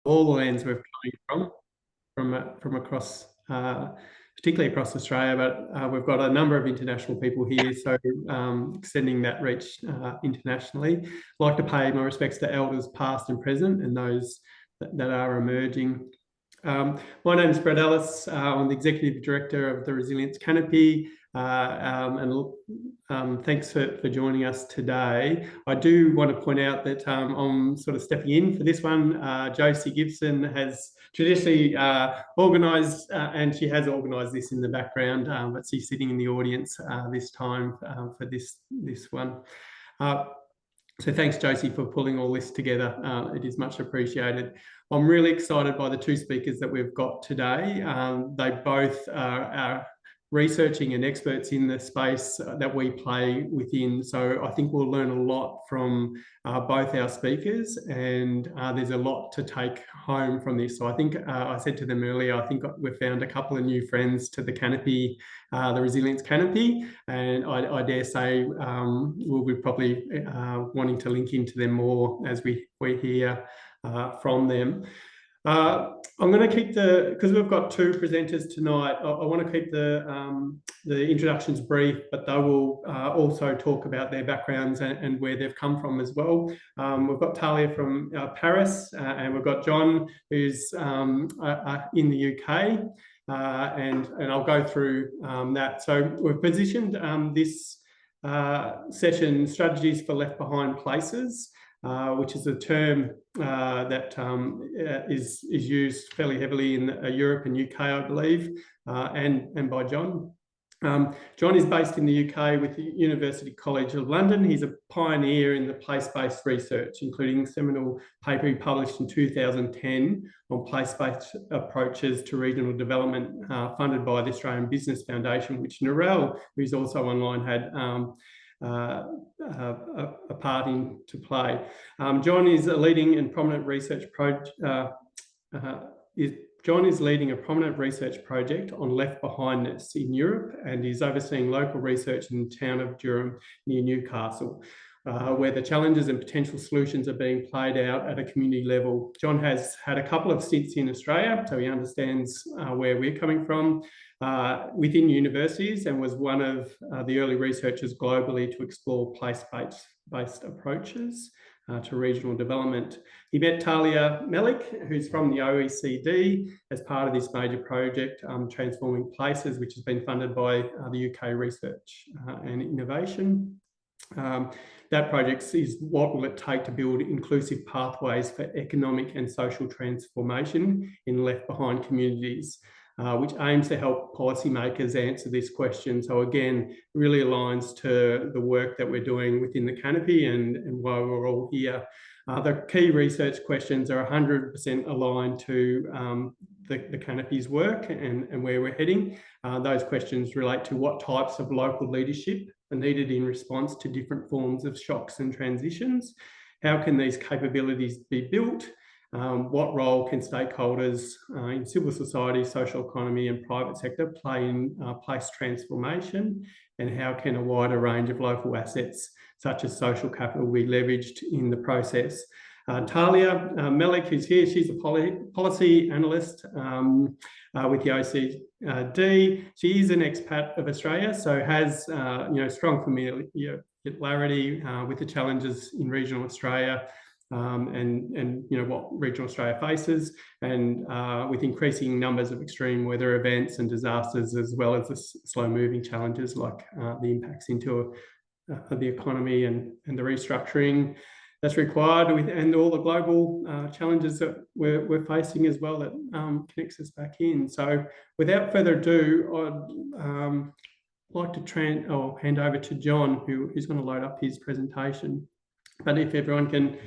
all the lands we're coming from across, particularly across Australia, but we've got a number of international people here, so extending that reach internationally. I'd like to pay my respects to elders past and present and those that are emerging. My name is Brett Ellis. I'm the Executive Director of the Resilience Canopy, thanks for joining us today. I do want to point out that I'm sort of stepping in for this one. Josie Gibson has traditionally organised, and she has organised this in the background, but she's sitting in the audience this time for this one. So thanks, Josie, for pulling all this together. It is much appreciated. I'm really excited by the two speakers that we've got today. They both are researching and experts in the space that we play within. So I think we'll learn a lot from both our speakers, and there's a lot to take home from this. So I think I said to them earlier, I think we've found a couple of new friends to the Canopy, the Resilience Canopy, and I dare say we'll be probably wanting to link into them more as we hear from them. I'm going to keep because we've got two presenters tonight, I want to keep the introductions brief, but they will also talk about their backgrounds and where they've come from as well. We've got Talia from Paris, and we've got John, who's in the UK, and I'll go through that. So we've positioned this session, Strategies for Left Behind Places, which is a term that is used fairly heavily in Europe and UK, I believe, and by John. John is based in the UK with the University College of London. He's a pioneer in the place-based research, including a seminal paper he published in 2010 on place-based approaches to regional development, funded by the Australian Business Foundation, which Narelle, who's also online, had a part in to play. John is a leading and prominent research project. John is leading a prominent research project on left behindness in Europe, and is overseeing local research in the town of Durham near Newcastle, where the challenges and potential solutions are being played out at a community level. John has had a couple of stints in Australia, so he understands where we're coming from within universities, and was one of the early researchers globally to explore place-based approaches to regional development. He met Talia Melic, who's from the OECD, as part of this major project, Transforming Places, which has been funded by the UK Research and Innovation. That project is what will it take to build inclusive pathways for economic and social transformation in left behind communities, which aims to help policymakers answer this question. So again, really aligns to the work that we're doing within the Canopy and why we're all here. The key research questions are 100% aligned to the Canopy's work and where we're heading. Those questions relate to what types of local leadership are needed in response to different forms of shocks and transitions. How can these capabilities be built? What role can stakeholders in civil society, social economy and private sector play in place transformation? And how can a wider range of local assets, such as social capital, be leveraged in the process? Talia Melic, who's here, she's a policy analyst with the OECD. She is an expat of Australia, so has strong familiarity with the challenges in regional Australia. And what regional Australia faces, and with increasing numbers of extreme weather events and disasters, as well as the slow-moving challenges like the impacts into the economy and the restructuring that's required, and all the global challenges that we're facing as well, that connects us back in. So without further ado, I'd like to hand over to John, who's going to load up his presentation. But if everyone can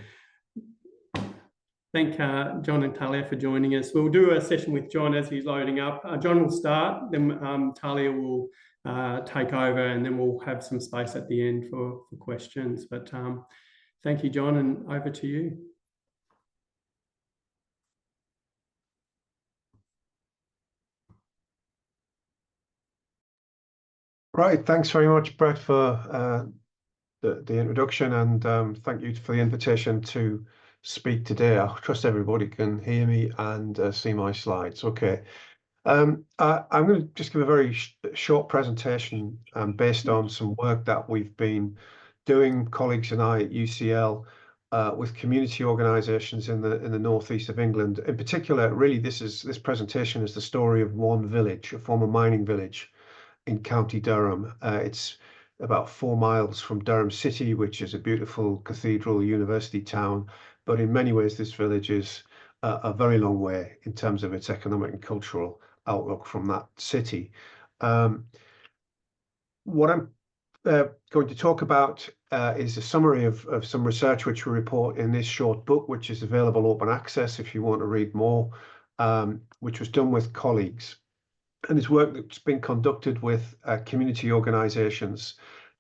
thank John and Talia for joining us. We'll do a session with John as he's loading up. John will start, then Talia will take over, and then we'll have some space at the end for questions. But thank you, John, and over to you. Right, thanks very much, Brett, for the introduction, and thank you for the invitation to speak today. I trust everybody can hear me and see my slides. Okay. I'm going to just give a very short presentation based on some work that we've been doing, colleagues and I at UCL, with community organisations in the northeast of England. In particular, really, this presentation is the story of one village, a former mining village in County Durham. It's about 4 miles from Durham City, which is a beautiful cathedral university town. But in many ways, this village is a very long way in terms of its economic and cultural outlook from that city. What I'm going to talk about is a summary of some research which we report in this short book, which is available open access if you want to read more, which was done with colleagues. And it's work that's been conducted with community organisations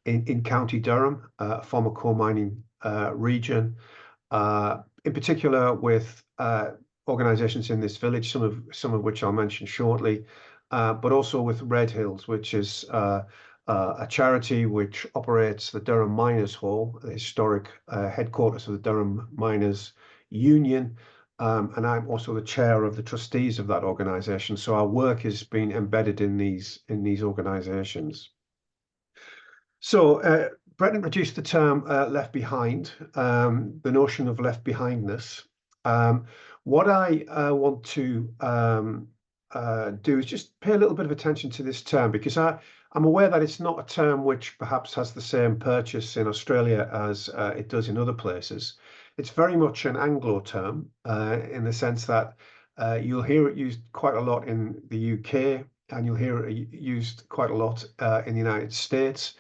in County Durham, a former coal mining region, in particular with organisations in this village, some of which I'll mention shortly, but also with Red Hills, which is a charity which operates the Durham Miners Hall, the historic headquarters of the Durham Miners Union. And I'm also the chair of the trustees of that organisation. So our work has been embedded in these organisations. So Brett introduced the term left behind, the notion of left behindness. What I want to do is just pay a little bit of attention to this term, because I'm aware that it's not a term which perhaps has the same purchase in Australia as it does in other places. It's very much an Anglo term in the sense that you'll hear it used quite a lot in the UK, and you'll hear it used quite a lot in the United States.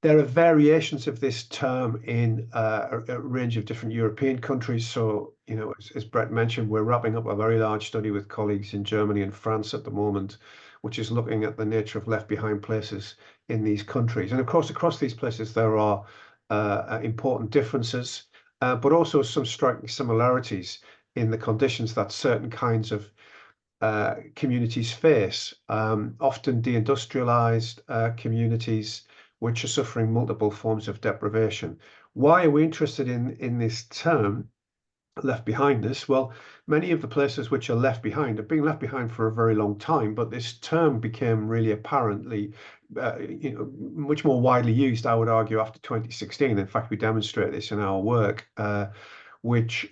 There are variations of this term in a range of different European countries. So, you know, as Brett mentioned, we're wrapping up a very large study with colleagues in Germany and France at the moment, which is looking at the nature of left behind places in these countries. And of course, across these places, there are important differences, but also some striking similarities in the conditions that certain kinds of communities face, often deindustrialized communities, which are suffering multiple forms of deprivation. Why are we interested in this term, left behindness? Well, many of the places which are left behind have been left behind for a very long time, but this term became really apparently much more widely used, I would argue, after 2016. In fact, we demonstrate this in our work, which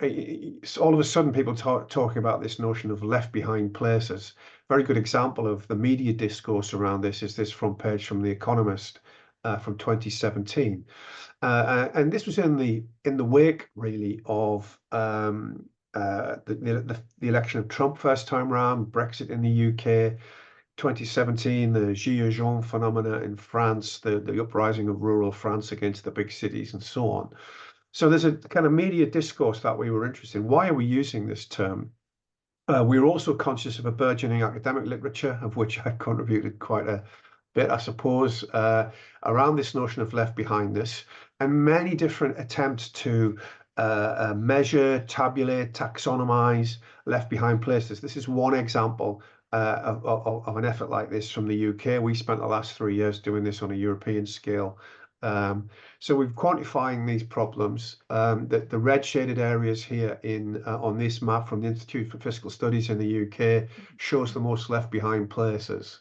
all of a sudden people talking about this notion of left behind places. Very good example of the media discourse around this is this front page from The Economist from 2017. And this was in the wake, really, of the election of Trump first time round, Brexit in the UK, 2017, the Gilets jaunes phenomena in France, the uprising of rural France against the big cities, and so on. So there's a kind of media discourse that we were interested in. Why are we using this term? We're also conscious of a burgeoning academic literature, of which I've contributed quite a bit, I suppose, around this notion of left behindness, and many different attempts to measure, tabulate, taxonomize left behind places. This is one example of an effort like this from the UK. We spent the last 3 years doing this on a European scale. So we're quantifying these problems. The red shaded areas here on this map from the Institute for Fiscal Studies in the UK shows the most left behind places.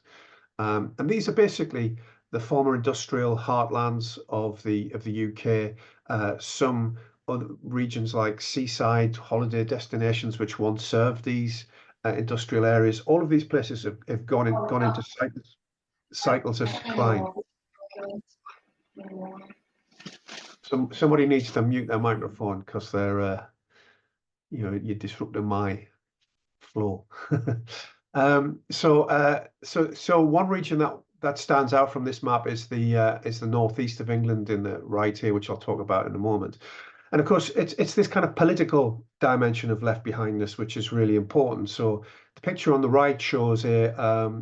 And these are basically the former industrial heartlands of the UK, some other regions like seaside holiday destinations which once served these industrial areas. All of these places have gone into cycles of decline. Somebody needs to mute their microphone because they're, you're disrupting my flow. So one region that stands out from this map is the northeast of England in the right here, which I'll talk about in a moment. And of course, it's this kind of political dimension of left behindness which is really important. So the picture on the right shows a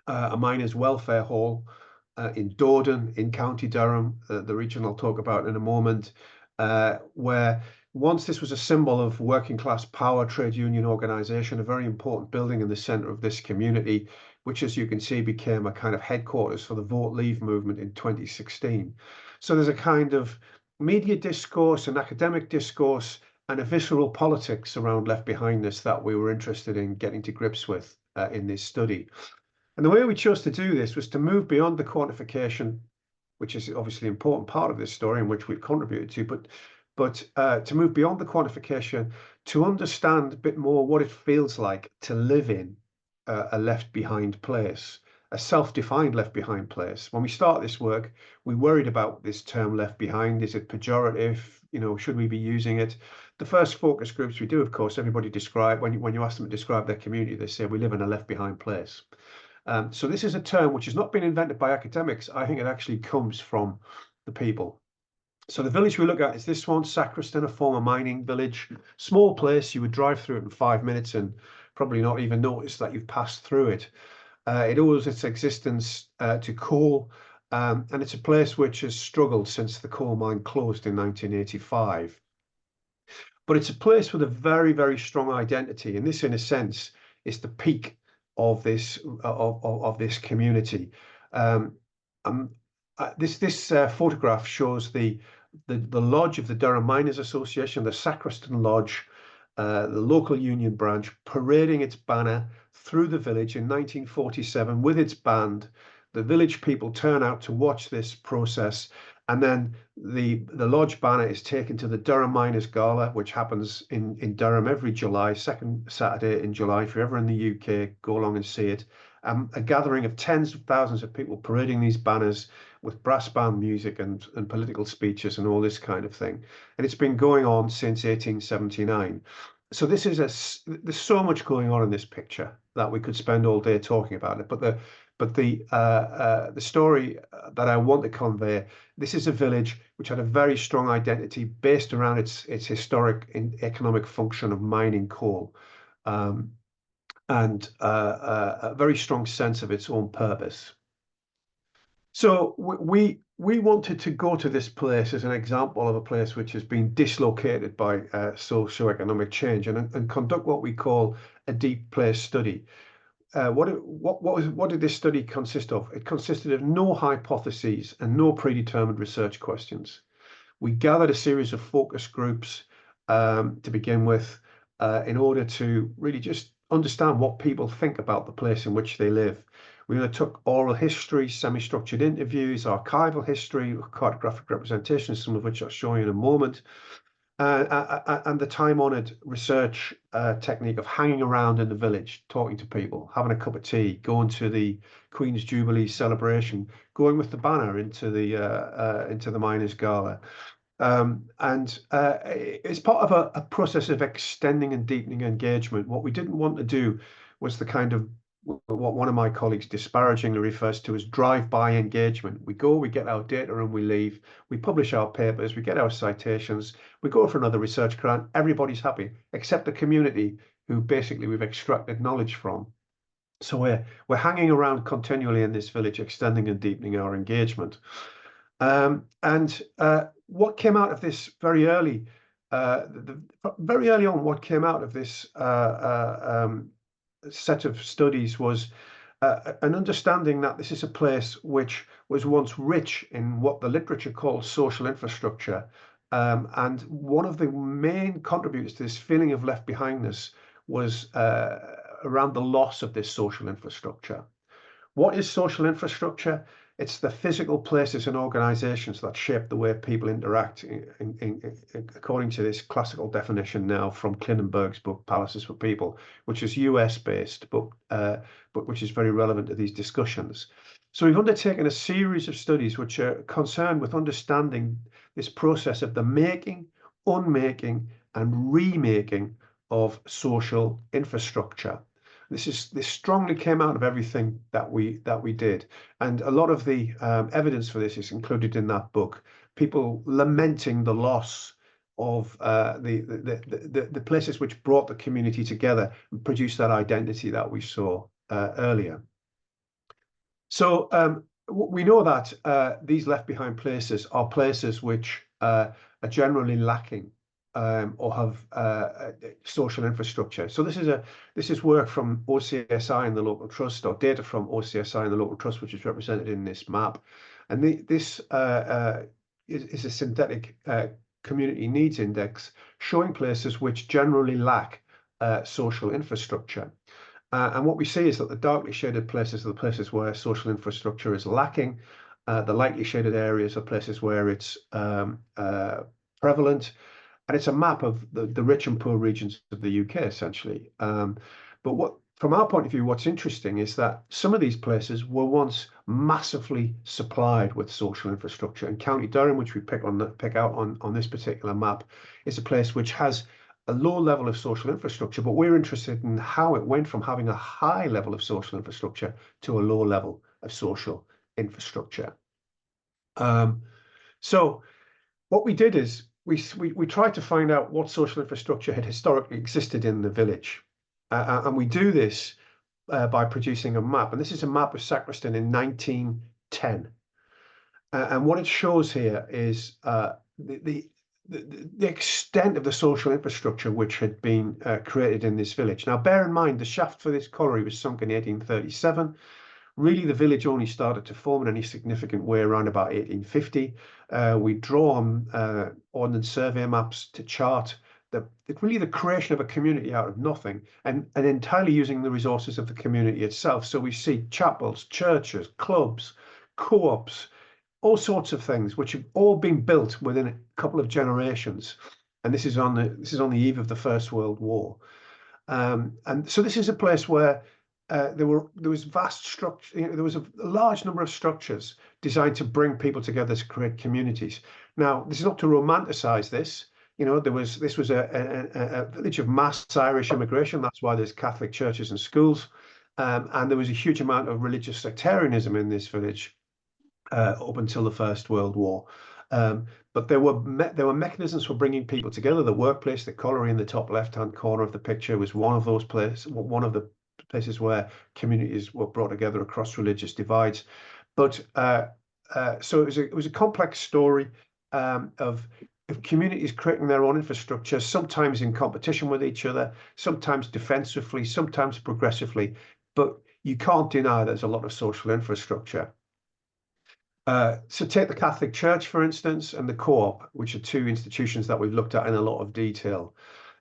miners' welfare hall in Dordon in County Durham, the region I'll talk about in a moment, where once this was a symbol of working class power, trade union organization, a very important building in the center of this community, which, as you can see, became a kind of headquarters for the Vote Leave movement in 2016. So there's a kind of media discourse and academic discourse and a visceral politics around left behindness that we were interested in getting to grips with in this study. And the way we chose to do this was to move beyond the quantification, which is obviously an important part of this story and which we've contributed to, but to move beyond the quantification to understand a bit more what it feels like to live in a left behind place, a self-defined left behind place. When we start this work, we worried about this term left behind. Is it pejorative? You know, should we be using it? The first focus groups we do, of course, everybody describe, when you ask them to describe their community, they say we live in a left behind place. So this is a term which has not been invented by academics. I think it actually comes from the people. So the village we look at is this one, Sacriston, a former mining village. Small place, you would drive through it in 5 minutes and probably not even notice that you've passed through it. It owes its existence to coal, and it's a place which has struggled since the coal mine closed in 1985. But it's a place with a very, very strong identity, and this, in a sense, is the peak of this community. This photograph shows the lodge of the Durham Miners Association, the Sacriston Lodge, the local union branch, parading its banner through the village in 1947 with its band. The village people turn out to watch this process, and then the lodge banner is taken to the Durham Miners Gala, which happens in Durham every July, second Saturday in July. If you're ever in the UK, go along and see it. A gathering of tens of thousands of people parading these banners with brass band music and political speeches and all this kind of thing. And it's been going on since 1879. So there's so much going on in this picture that we could spend all day talking about it. But the story that I want to convey, this is a village which had a very strong identity based around its historic economic function of mining coal, and a very strong sense of its own purpose. So we wanted to go to this place as an example of a place which has been dislocated by socio-economic change and conduct what we call a deep place study. What did this study consist of? It consisted of no hypotheses and no predetermined research questions. We gathered a series of focus groups to begin with in order to really just understand what people think about the place in which they live. We undertook oral history, semi-structured interviews, archival history, cartographic representations, some of which I'll show you in a moment, and the time-honoured research technique of hanging around in the village, talking to people, having a cup of tea, going to the Queen's Jubilee celebration, going with the banner into the Miners' Gala. It's part of a process of extending and deepening engagement. What we didn't want to do was the kind of what one of my colleagues disparagingly refers to as drive-by engagement. We go, we get our data, and we leave. We publish our papers, we get our citations, we go for another research grant. Everybody's happy, except the community who basically we've extracted knowledge from. So we're hanging around continually in this village, extending and deepening our engagement. What came out of this very early, very early on, what came out of this set of studies was an understanding that this is a place which was once rich in what the literature calls social infrastructure. And one of the main contributors to this feeling of left behindness was around the loss of this social infrastructure. What is social infrastructure? It's the physical places and organizations that shape the way people interact, according to this classical definition now from Klinenberg's book, Palaces for People, which is US-based, but which is very relevant to these discussions. So we've undertaken a series of studies which are concerned with understanding this process of the making, unmaking, and remaking of social infrastructure. This strongly came out of everything that we did, and a lot of the evidence for this is included in that book. People lamenting the loss of the places which brought the community together and produced that identity that we saw earlier. So we know that these left behind places are places which are generally lacking or have social infrastructure. So this is work from OCSI and the local trust, or data from OCSI and the local trust, which is represented in this map. And this is a synthetic community needs index, showing places which generally lack social infrastructure. And what we see is that the darkly shaded places are the places where social infrastructure is lacking. The lightly shaded areas are places where it's prevalent. And it's a map of the rich and poor regions of the UK, essentially. But from our point of view, what's interesting is that some of these places were once massively supplied with social infrastructure. And County Durham, which we pick out on this particular map, is a place which has a low level of social infrastructure, but we're interested in how it went from having a high level of social infrastructure to a low level of social infrastructure. So what we did is we tried to find out what social infrastructure had historically existed in the village. And we do this by producing a map. And this is a map of Sacriston in 1910. And what it shows here is the extent of the social infrastructure which had been created in this village. Now, bear in mind, the shaft for this colliery was sunk in 1837. Really, the village only started to form in any significant way around about 1850. We draw on Ordnance Survey maps to chart really the creation of a community out of nothing, and entirely using the resources of the community itself. So we see chapels, churches, clubs, co-ops, all sorts of things which have all been built within a couple of generations. And this is on the eve of the First World War. And so this is a place where there was vast structure. There was a large number of structures designed to bring people together to create communities. Now, this is not to romanticize this. This was a village of mass Irish immigration. That's why there's Catholic churches and schools, and there was a huge amount of religious sectarianism in this village up until the First World War. But there were mechanisms for bringing people together. The workplace, the colliery in the top left-hand corner of the picture, was one of those places. One of the places where communities were brought together across religious divides. But so it was a complex story of communities creating their own infrastructure, sometimes in competition with each other, sometimes defensively, sometimes progressively. But you can't deny there's a lot of social infrastructure. So take the Catholic Church, for instance, and the Co-op, which are two institutions that we've looked at in a lot of detail.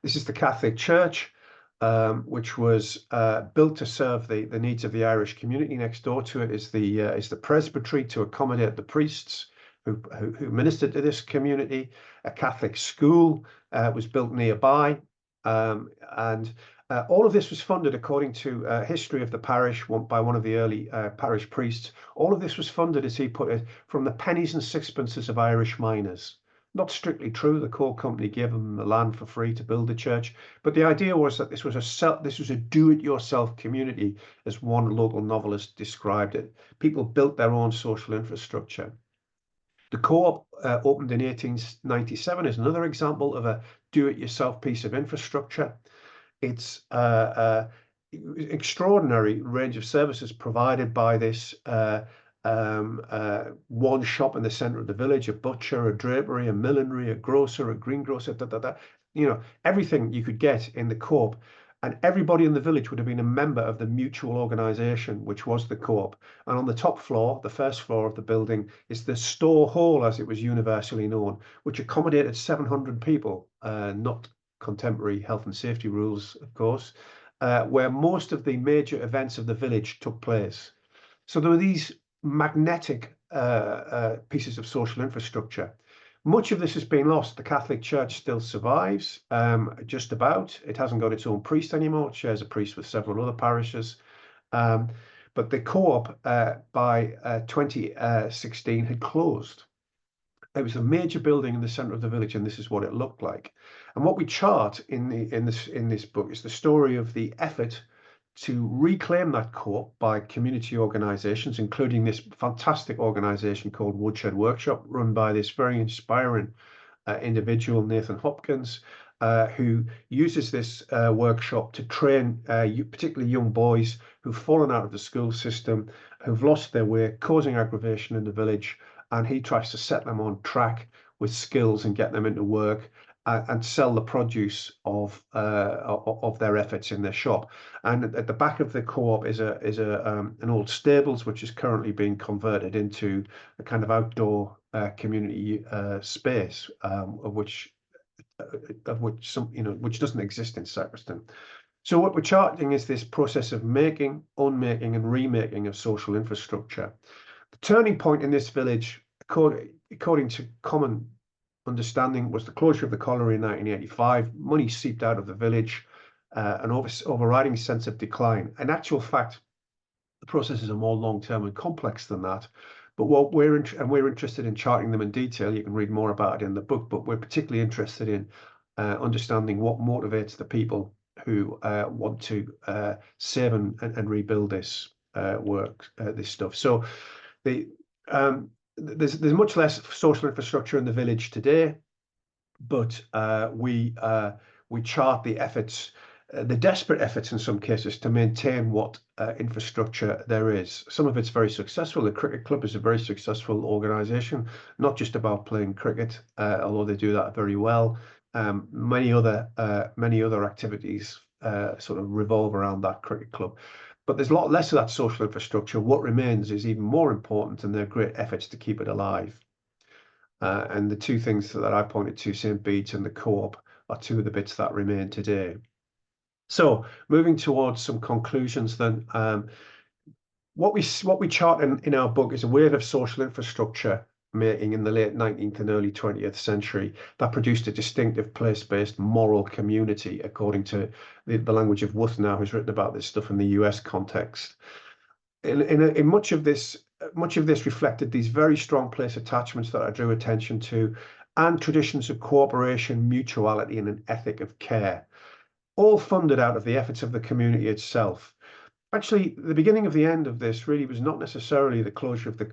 This is the Catholic Church, which was built to serve the needs of the Irish community. Next door to it is the presbytery to accommodate the priests who ministered to this community. A Catholic school was built nearby, and all of this was funded according to history of the parish by one of the early parish priests. All of this was funded, as he put it, from the pennies and sixpences of Irish miners. Not strictly true. The coal company gave them the land for free to build the church, but the idea was that this was a do-it-yourself community, as one local novelist described it. People built their own social infrastructure. The Co-op opened in 1897 is another example of a do-it-yourself piece of infrastructure. It's extraordinary range of services provided by this one shop in the center of the village: a butcher, a drapery, a millinery, a grocer, a greengrocer, everything you could get in the Co-op. And everybody in the village would have been a member of the mutual organization, which was the Co-op. And on the top floor, the first floor of the building, is the store hall, as it was universally known, which accommodated 700 people, not contemporary health and safety rules, of course, where most of the major events of the village took place. So there were these magnetic pieces of social infrastructure. Much of this has been lost. The Catholic Church still survives, just about. It hasn't got its own priest anymore. It shares a priest with several other parishes. But the Co-op by 2016 had closed. It was a major building in the center of the village, and this is what it looked like. And what we chart in this book is the story of the effort to reclaim that Co-op by community organizations, including this fantastic organization called Woodshed Workshop, run by this very inspiring individual, Nathan Hopkins, who uses this workshop to train particularly young boys who've fallen out of the school system, who've lost their way, causing aggravation in the village. And he tries to set them on track with skills and get them into work. and sell the produce of their efforts in their shop. And at the back of the co-op is an old stables, which is currently being converted into a kind of outdoor community space, of which some, which doesn't exist in Sacriston. So what we're charting is this process of making, unmaking, and remaking of social infrastructure. The turning point in this village, according to common understanding, was the closure of the colliery in 1985. Money seeped out of the village, an overriding sense of decline. In actual fact, the processes are more long-term and complex than that. But what we're interested in charting them in detail. You can read more about it in the book, but we're particularly interested in understanding what motivates the people who want to save and rebuild this this stuff. So there's much less social infrastructure in the village today, but we chart the efforts, the desperate efforts in some cases, to maintain what infrastructure there is. Some of it's very successful. The cricket club is a very successful organisation, not just about playing cricket, although they do that very well. Many other activities sort of revolve around that cricket club. But there's a lot less of that social infrastructure. What remains is even more important, and there are great efforts to keep it alive. And the two things that I pointed to, St. Bede's and the co-op, are two of the bits that remain today. So moving towards some conclusions then, what we chart in our book is a wave of social infrastructure making in the late 19th and early 20th century that produced a distinctive place-based moral community, according to the language of Wuthnow, who's written about this stuff in the US context. In much of this reflected these very strong place attachments that I drew attention to, and traditions of cooperation, mutuality, and an ethic of care, all funded out of the efforts of the community itself. Actually, the beginning of the end of this really was not necessarily the closure of the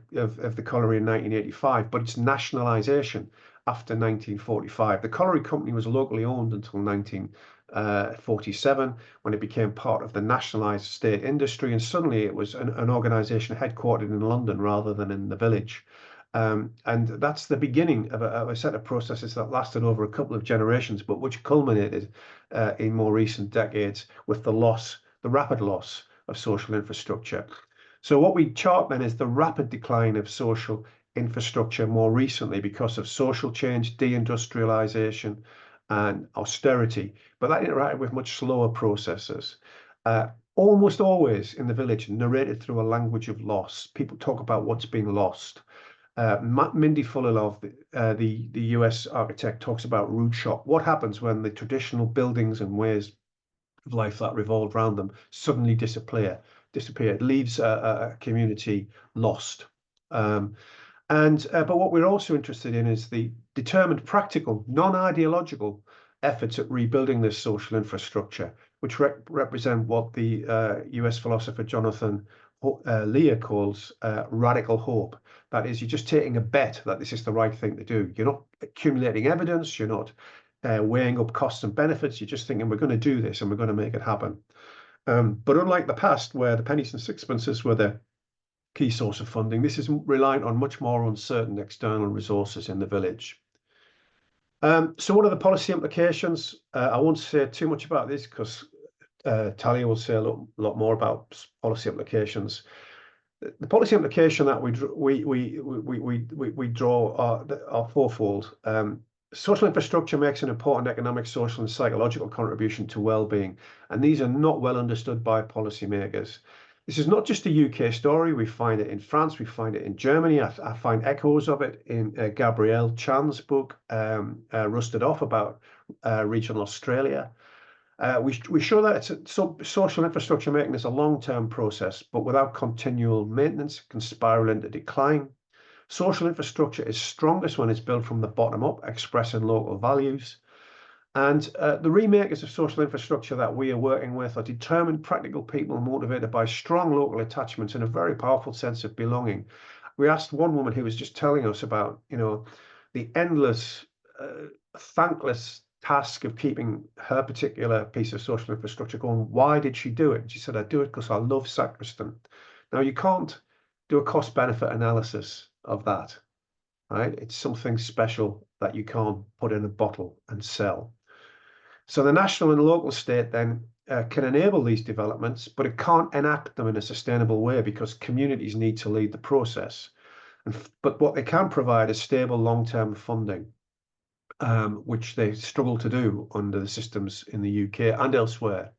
colliery in 1985, but its nationalisation after 1945. The colliery company was locally owned until 1947, when it became part of the nationalised state industry, and suddenly it was an organisation headquartered in London rather than in the village. And that's the beginning of a set of processes that lasted over a couple of generations, but which culminated in more recent decades with the rapid loss of social infrastructure. So what we chart then is the rapid decline of social infrastructure more recently because of social change, deindustrialization, and austerity, but that interacted with much slower processes. Almost always in the village, narrated through a language of loss. People talk about what's being lost. Mindy Fullilov, the US architect, talks about root shock. What happens when the traditional buildings and ways of life that revolved around them suddenly disappear? It leaves a community lost. But what we're also interested in is the determined, practical, non-ideological efforts at rebuilding this social infrastructure, which represent what the US philosopher Jonathan Lear calls radical hope. That is, you're just taking a bet that this is the right thing to do. You're not accumulating evidence. You're not weighing up costs and benefits. You're just thinking, we're going to do this and we're going to make it happen. But unlike the past, where the pennies and sixpences were the key source of funding, this is reliant on much more uncertain external resources in the village. So what are the policy implications? I won't say too much about this because Talia will say a lot more about policy implications. The policy implication that we draw are fourfold. Social infrastructure makes an important economic, social, and psychological contribution to well-being, and these are not well understood by policymakers. This is not just a UK story. We find it in France, we find it in Germany. I find echoes of it in Gabrielle Chan's book, Rusted Off, about regional Australia. We show that social infrastructure making is a long-term process, but without continual maintenance, it can spiral into decline. Social infrastructure is strongest when it's built from the bottom up, expressing local values. And the remakers of social infrastructure that we are working with are determined, practical people motivated by strong local attachments and a very powerful sense of belonging. We asked one woman who was just telling us about, the endless, thankless task of keeping her particular piece of social infrastructure going. Why did she do it? She said, I do it because I love Sacriston. Now, you can't do a cost-benefit analysis of that, right? It's something special that you can't put in a bottle and sell. So the national and local state then can enable these developments, but it can't enact them in a sustainable way because communities need to lead the process. But what they can provide is stable long-term funding, which they struggle to do under the systems in the UK and elsewhere.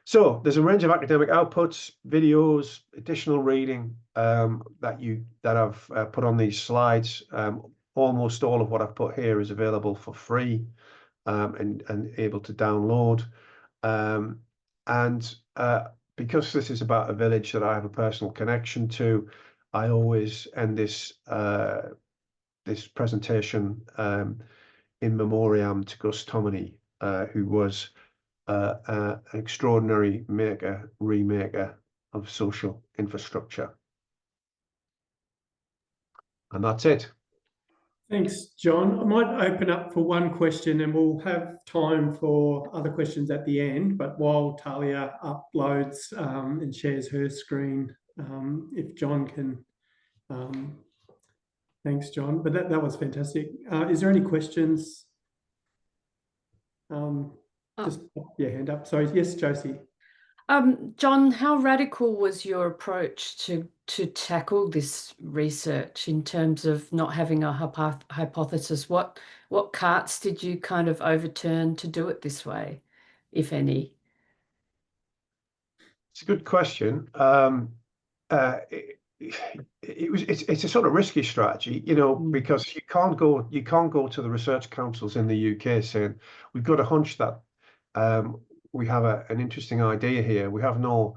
So there's a range of academic outputs, videos, additional reading that I've put on these slides. Almost all of what I've put here is available for free and able to download. Because this is about a village that I have a personal connection to, I always end this this presentation in memoriam to Gus Tomaney, who was an extraordinary remaker of social infrastructure. And that's it. Thanks, John. I might open up for one question and we'll have time for other questions at the end. But while Talia uploads and shares her screen, if John can, thanks, John. But that was fantastic. Is there any questions? Just pop your hand up. Sorry, yes, Josie. John, how radical was your approach to tackle this research in terms of not having a hypothesis? What carts did you kind of overturn to do it this way, if any? It's a good question. It's a sort of risky strategy, you know, because you can't go to the research councils in the UK saying we've got a hunch that we have an interesting idea here. We have no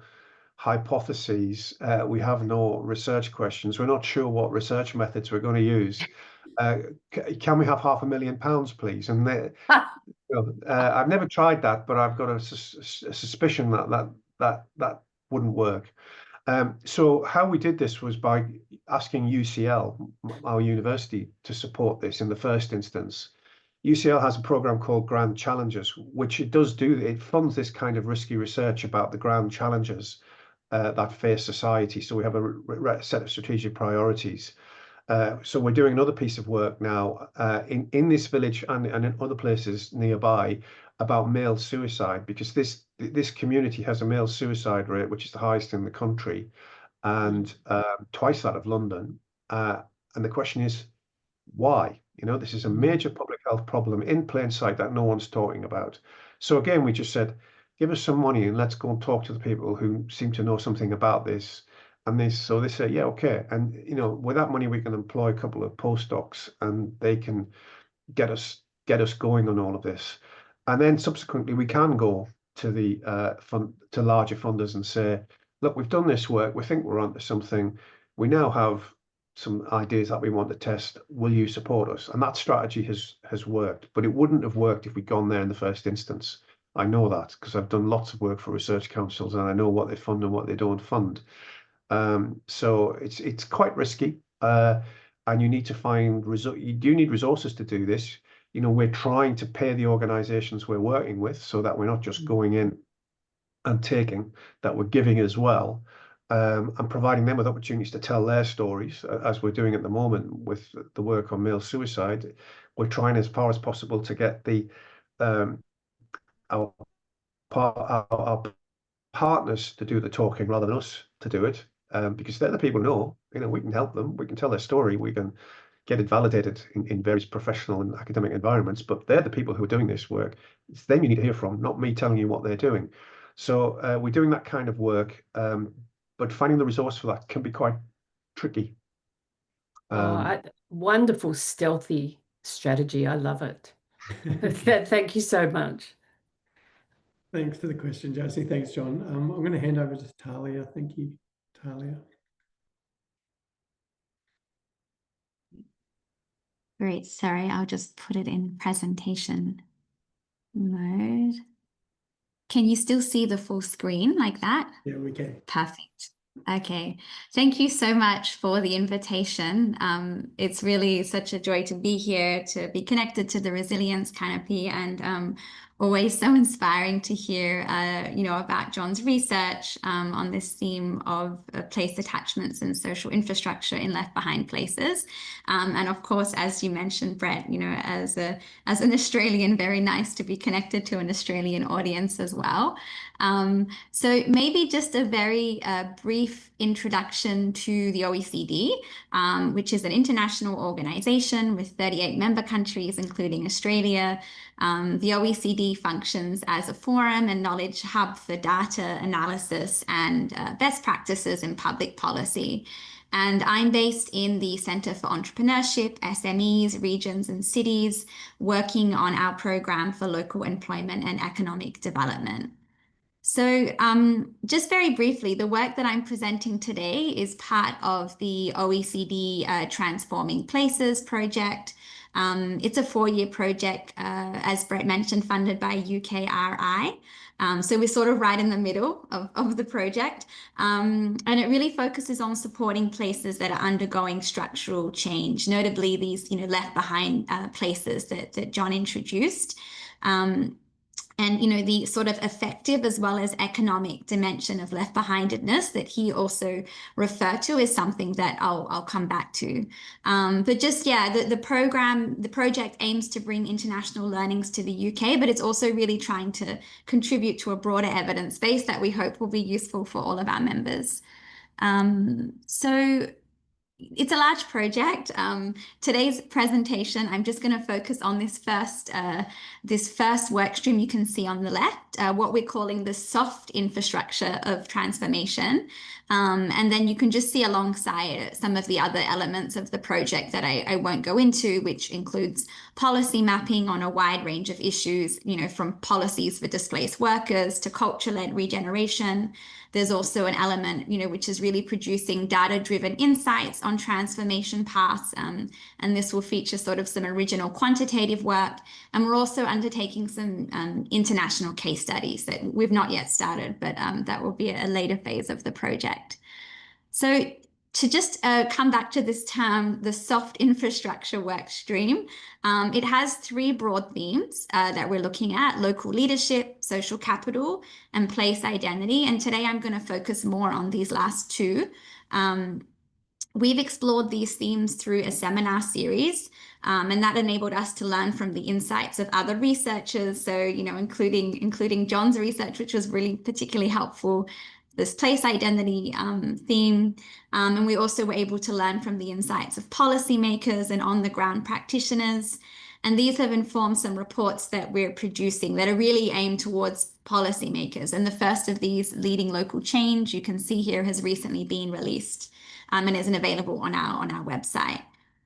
hypotheses. We have no research questions. We're not sure what research methods we're going to use. Can we have £500,000, please? And I've never tried that, but I've got a suspicion that wouldn't work. So how we did this was by asking UCL, our university, to support this in the first instance. UCL has a program called Grand Challenges, which it funds this kind of risky research about the grand challenges that face society. So we have a set of strategic priorities. So we're doing another piece of work now in this village and in other places nearby about male suicide, because this community has a male suicide rate which is the highest in the country and twice that of London. And the question is, why? You know, this is a major public health problem in plain sight that no one's talking about. So again, we just said, give us some money and let's go and talk to the people who seem to know something about this. And they said, yeah, okay. And, you know, with that money, we can employ a couple of postdocs and they can get us going on all of this. And then subsequently, we can go to the to larger funders and say, look, we've done this work. We think we're onto something. We now have some ideas that we want to test. Will you support us? And that strategy has worked, but it wouldn't have worked if we'd gone there in the first instance. I know that because I've done lots of work for research councils and I know what they fund and what they don't fund. So it's quite risky, and you need to find you do need resources to do this. You know, we're trying to pay the organizations we're working with so that we're not just going in and taking, that we're giving as well. And providing them with opportunities to tell their stories, as we're doing at the moment with the work on male suicide. We're trying as far as possible to get our partners to do the talking rather than us to do it, because they're the people who know. You know, we can help them, we can tell their story, we can get it validated in various professional and academic environments, but they're the people who are doing this work. It's them you need to hear from, not me telling you what they're doing. So we're doing that kind of work. But finding the resource for that can be quite tricky. Wonderful, stealthy strategy. I love it. Thank you so much. Thanks for the question, Josie. Thanks, John. I'm going to hand over to Talia. Thank you, Talia. Great. Sorry, I'll just put it in presentation mode. Can you still see the full screen like that? Yeah, we can. Perfect. Okay. Thank you so much for the invitation. It's really such a joy to be here, to be connected to the Resilience Canopy, and always so inspiring to hear, about John's research on this theme of place attachments and social infrastructure in left behind places. And of course, as you mentioned, Brett, as an Australian, very nice to be connected to an Australian audience as well. So maybe just a very brief introduction to the OECD, which is an international organization with 38 member countries, including Australia. The OECD functions as a forum and knowledge hub for data analysis and best practices in public policy. And I'm based in the Centre for Entrepreneurship, SMEs, Regions and Cities, working on our program for local employment and economic development. So just very briefly, the work that I'm presenting today is part of the OECD Transforming Places project. It's a 4-year project, as Brett mentioned, funded by UKRI. So we're sort of right in the middle of the project. And it really focuses on supporting places that are undergoing structural change, notably these left behind places that John introduced. And the sort of effective as well as economic dimension of left behindedness that he also referred to is something that I'll come back to. But just the project aims to bring international learnings to the UK, but it's also really trying to contribute to a broader evidence base that we hope will be useful for all of our members. So it's a large project. Today's presentation, I'm just going to focus on this first work stream you can see on the left, what we're calling the soft infrastructure of transformation. And then you can just see alongside some of the other elements of the project that I won't go into, which includes policy mapping on a wide range of issues, from policies for displaced workers to culture-led regeneration. There's also an element, which is really producing data-driven insights on transformation paths. And this will feature sort of some original quantitative work. And we're also undertaking some international case studies that we've not yet started, but that will be a later phase of the project. So to just come back to this term, the soft infrastructure work stream, it has 3 broad themes that we're looking at: local leadership, social capital, and place identity. And today I'm going to focus more on these last 2. We've explored these themes through a seminar series, and that enabled us to learn from the insights of other researchers. So, including John's research, which was really particularly helpful, this place identity theme. And we also were able to learn from the insights of policymakers and on-the-ground practitioners. And these have informed some reports that we're producing that are really aimed towards policymakers. And the first of these, Leading Local Change, you can see here, has recently been released and isn't available on our website.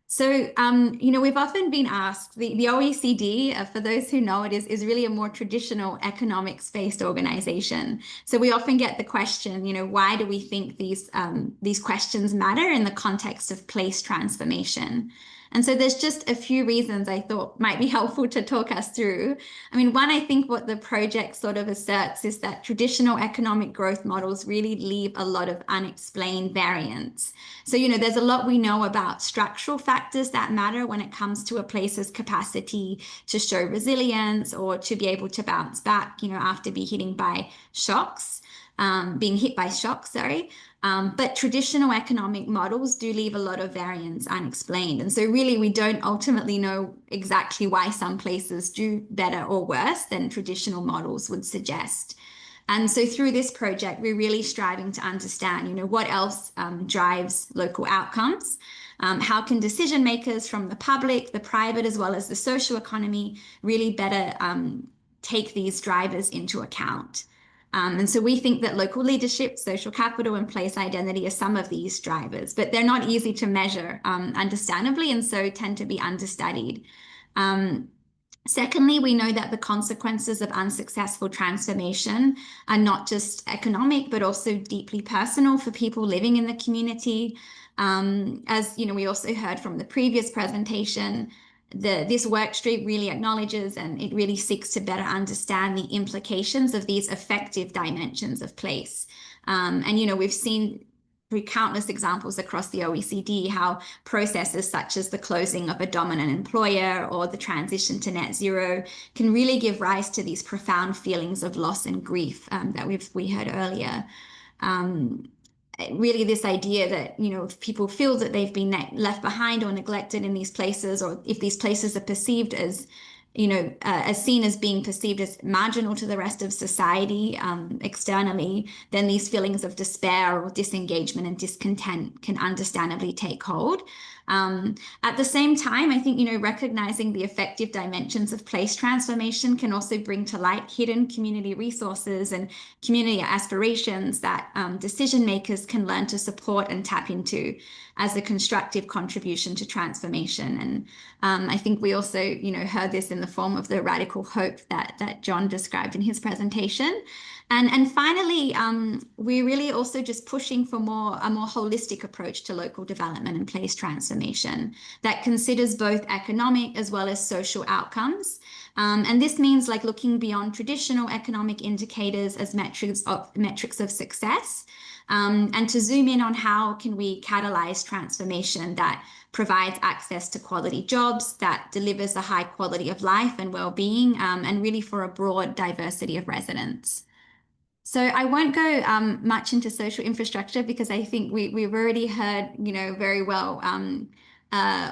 So, we've often been asked, the OECD, for those who know it, is really a more traditional economics-based organization. So we often get the question, why do we think these questions matter in the context of place transformation? And so there's just a few reasons I thought might be helpful to talk us through. One, I think what the project sort of asserts is that traditional economic growth models really leave a lot of unexplained variance. So, there's a lot we know about structural factors that matter when it comes to a place's capacity to show resilience or to be able to bounce back, after being hit by shocks. But traditional economic models do leave a lot of variance unexplained. And so really, we don't ultimately know exactly why some places do better or worse than traditional models would suggest. And so through this project, we're really striving to understand, what else drives local outcomes. How can decision makers from the public, the private, as well as the social economy really better take these drivers into account? And so we think that local leadership, social capital, and place identity are some of these drivers, but they're not easy to measure, understandably, and so tend to be understudied. Secondly, we know that the consequences of unsuccessful transformation are not just economic, but also deeply personal for people living in the community. As we also heard from the previous presentation, this work stream really acknowledges and it really seeks to better understand the implications of these effective dimensions of place. And we've seen through countless examples across the OECD, how processes such as the closing of a dominant employer or the transition to net zero can really give rise to these profound feelings of loss and grief that we heard earlier. Really this idea that, if people feel that they've been left behind or neglected in these places, or if these places are perceived as as seen as being perceived as marginal to the rest of society externally, then these feelings of despair or disengagement and discontent can understandably take hold. At the same time, I think, recognizing the effective dimensions of place transformation can also bring to light hidden community resources and community aspirations that decision makers can learn to support and tap into as a constructive contribution to transformation. And I think we also, heard this in the form of the radical hope that John described in his presentation. And finally, we're really also just pushing for a more holistic approach to local development and place transformation that considers both economic as well as social outcomes. And this means looking beyond traditional economic indicators as metrics of success, and to zoom in on how can we catalyze transformation that provides access to quality jobs, that delivers a high quality of life and well-being, and really for a broad diversity of residents. So I won't go much into social infrastructure because I think we've already heard, very well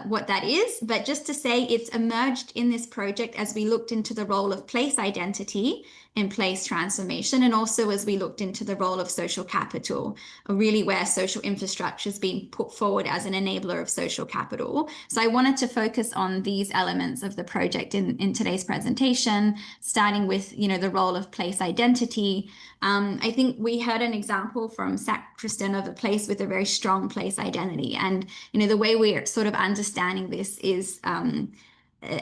what that is. But just to say, it's emerged in this project as we looked into the role of place identity in place transformation, and also as we looked into the role of social capital, really where social infrastructure is being put forward as an enabler of social capital. So I wanted to focus on these elements of the project in today's presentation, starting with, the role of place identity. I think we heard an example from Sacristan of a place with a very strong place identity. And, the way we're sort of understanding this is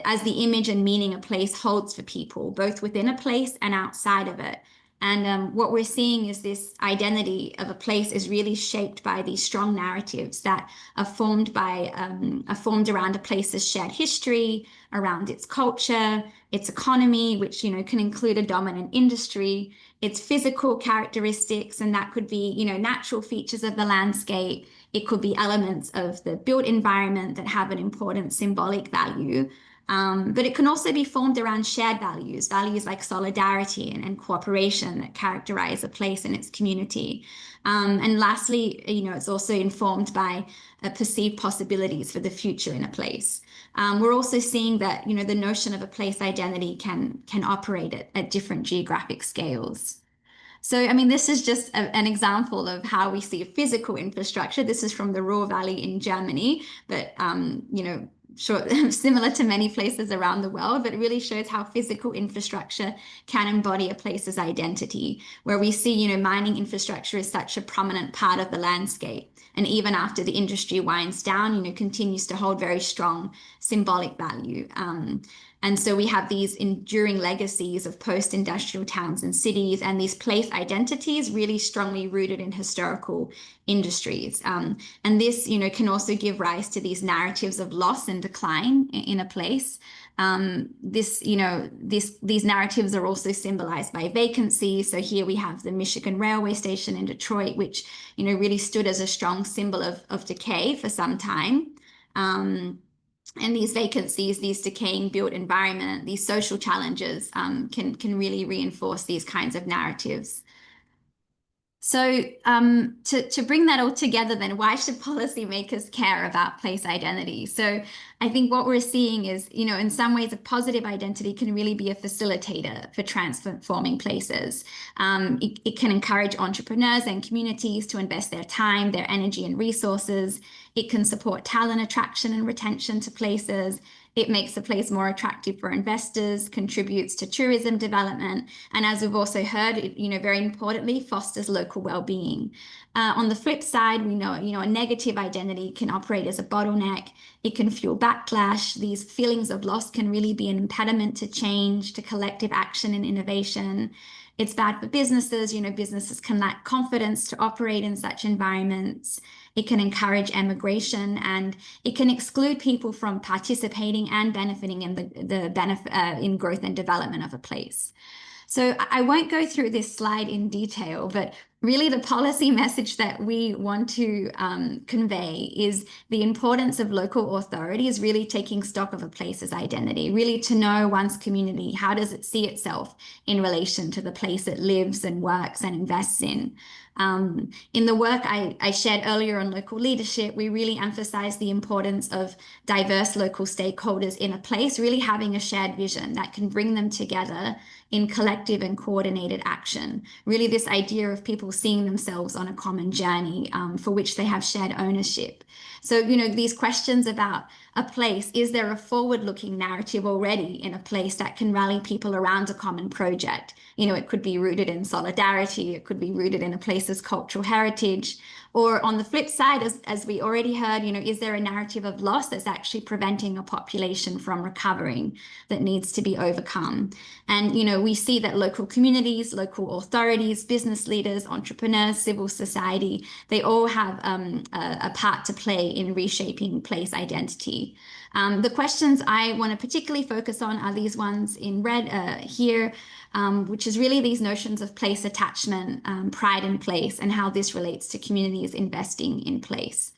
as the image and meaning a place holds for people, both within a place and outside of it. And what we're seeing is this identity of a place is really shaped by these strong narratives that are formed around a place's shared history, around its culture, its economy, which can include a dominant industry, its physical characteristics, and that could be natural features of the landscape. It could be elements of the built environment that have an important symbolic value. But it can also be formed around shared values like solidarity and cooperation that characterize a place and its community. And lastly, it's also informed by perceived possibilities for the future in a place. We're also seeing that, the notion of a place identity can operate at different geographic scales. So, this is just an example of how we see a physical infrastructure. This is from the Ruhr Valley in Germany, but, similar to many places around the world, but it really shows how physical infrastructure can embody a place's identity, where we see, mining infrastructure is such a prominent part of the landscape. And even after the industry winds down, continues to hold very strong symbolic value. And so we have these enduring legacies of post-industrial towns and cities, and these place identities really strongly rooted in historical industries. And this, can also give rise to these narratives of loss and decline in a place. These narratives are also symbolized by vacancy. So here we have the Michigan Railway Station in Detroit, which, really stood as a strong symbol of decay for some time. And these vacancies, these decaying built environment, these social challenges can really reinforce these kinds of narratives. So to bring that all together, then why should policymakers care about place identity? So I think what we're seeing is, in some ways, a positive identity can really be a facilitator for transforming places. It can encourage entrepreneurs and communities to invest their time, their energy and resources. It can support talent attraction and retention to places. It makes the place more attractive for investors, contributes to tourism development, and as we've also heard, it, very importantly, fosters local well-being. On the flip side, we know, a negative identity can operate as a bottleneck. It can fuel backlash. These feelings of loss can really be an impediment to change, to collective action and innovation. It's bad for businesses. Businesses can lack confidence to operate in such environments. It can encourage emigration, and it can exclude people from participating and benefiting in the benefit in growth and development of a place. So I won't go through this slide in detail, but really the policy message that we want to convey is the importance of local authorities really taking stock of a place's identity, really to know one's community. How does it see itself in relation to the place it lives and works and invests in? In the work I shared earlier on local leadership, we really emphasize the importance of diverse local stakeholders in a place, really having a shared vision that can bring them together in collective and coordinated action. Really this idea of people seeing themselves on a common journey for which they have shared ownership. So, these questions about a place, is there a forward-looking narrative already in a place that can rally people around a common project? It could be rooted in solidarity, it could be rooted in a place's cultural heritage, or on the flip side, as we already heard, is there a narrative of loss that's actually preventing a population from recovering that needs to be overcome? And, we see that local communities, local authorities, business leaders, entrepreneurs, civil society, they all have a part to play in reshaping place identity. The questions I want to particularly focus on are these ones in red here, which is really these notions of place attachment, pride in place, and how this relates to communities investing in place.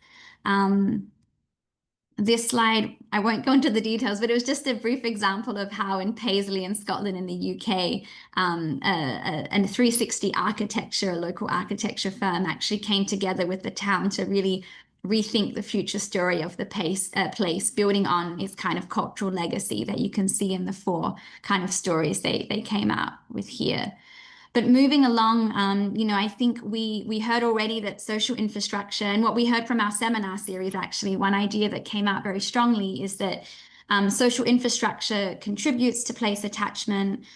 This slide, I won't go into the details, but it was just a brief example of how in Paisley in Scotland in the UK, a 360 architecture, a local architecture firm actually came together with the town to really rethink the future story of the place, building on its kind of cultural legacy that you can see in the 4 kind of stories they came out with here. But moving along, I think we heard already that social infrastructure, and what we heard from our seminar series, actually, one idea that came out very strongly is that social infrastructure contributes to place attachment,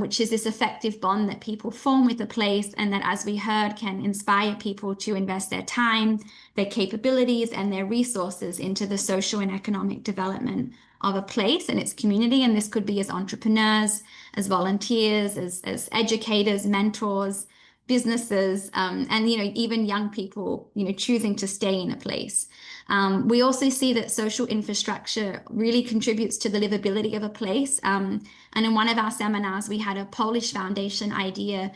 which is this effective bond that people form with a place, and that, as we heard, can inspire people to invest their time, their capabilities, and their resources into the social and economic development of a place and its community. And this could be as entrepreneurs, as volunteers, as educators, mentors, businesses, and even young people choosing to stay in a place. We also see that social infrastructure really contributes to the livability of a place. And in one of our seminars, we had a Polish foundation idea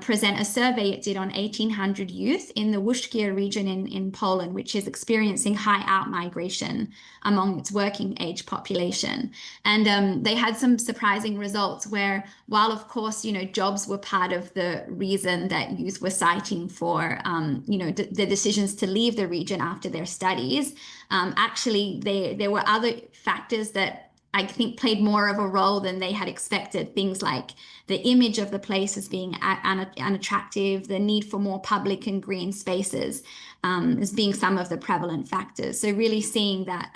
present a survey it did on 1,800 youth in the Łódź region in Poland, which is experiencing high out-migration among its working age population. And they had some surprising results where, while of course, jobs were part of the reason that youth were citing for, the decisions to leave the region after their studies, actually there were other factors that I think played more of a role than they had expected. Things like the image of the place as being unattractive, the need for more public and green spaces as being some of the prevalent factors. So really seeing that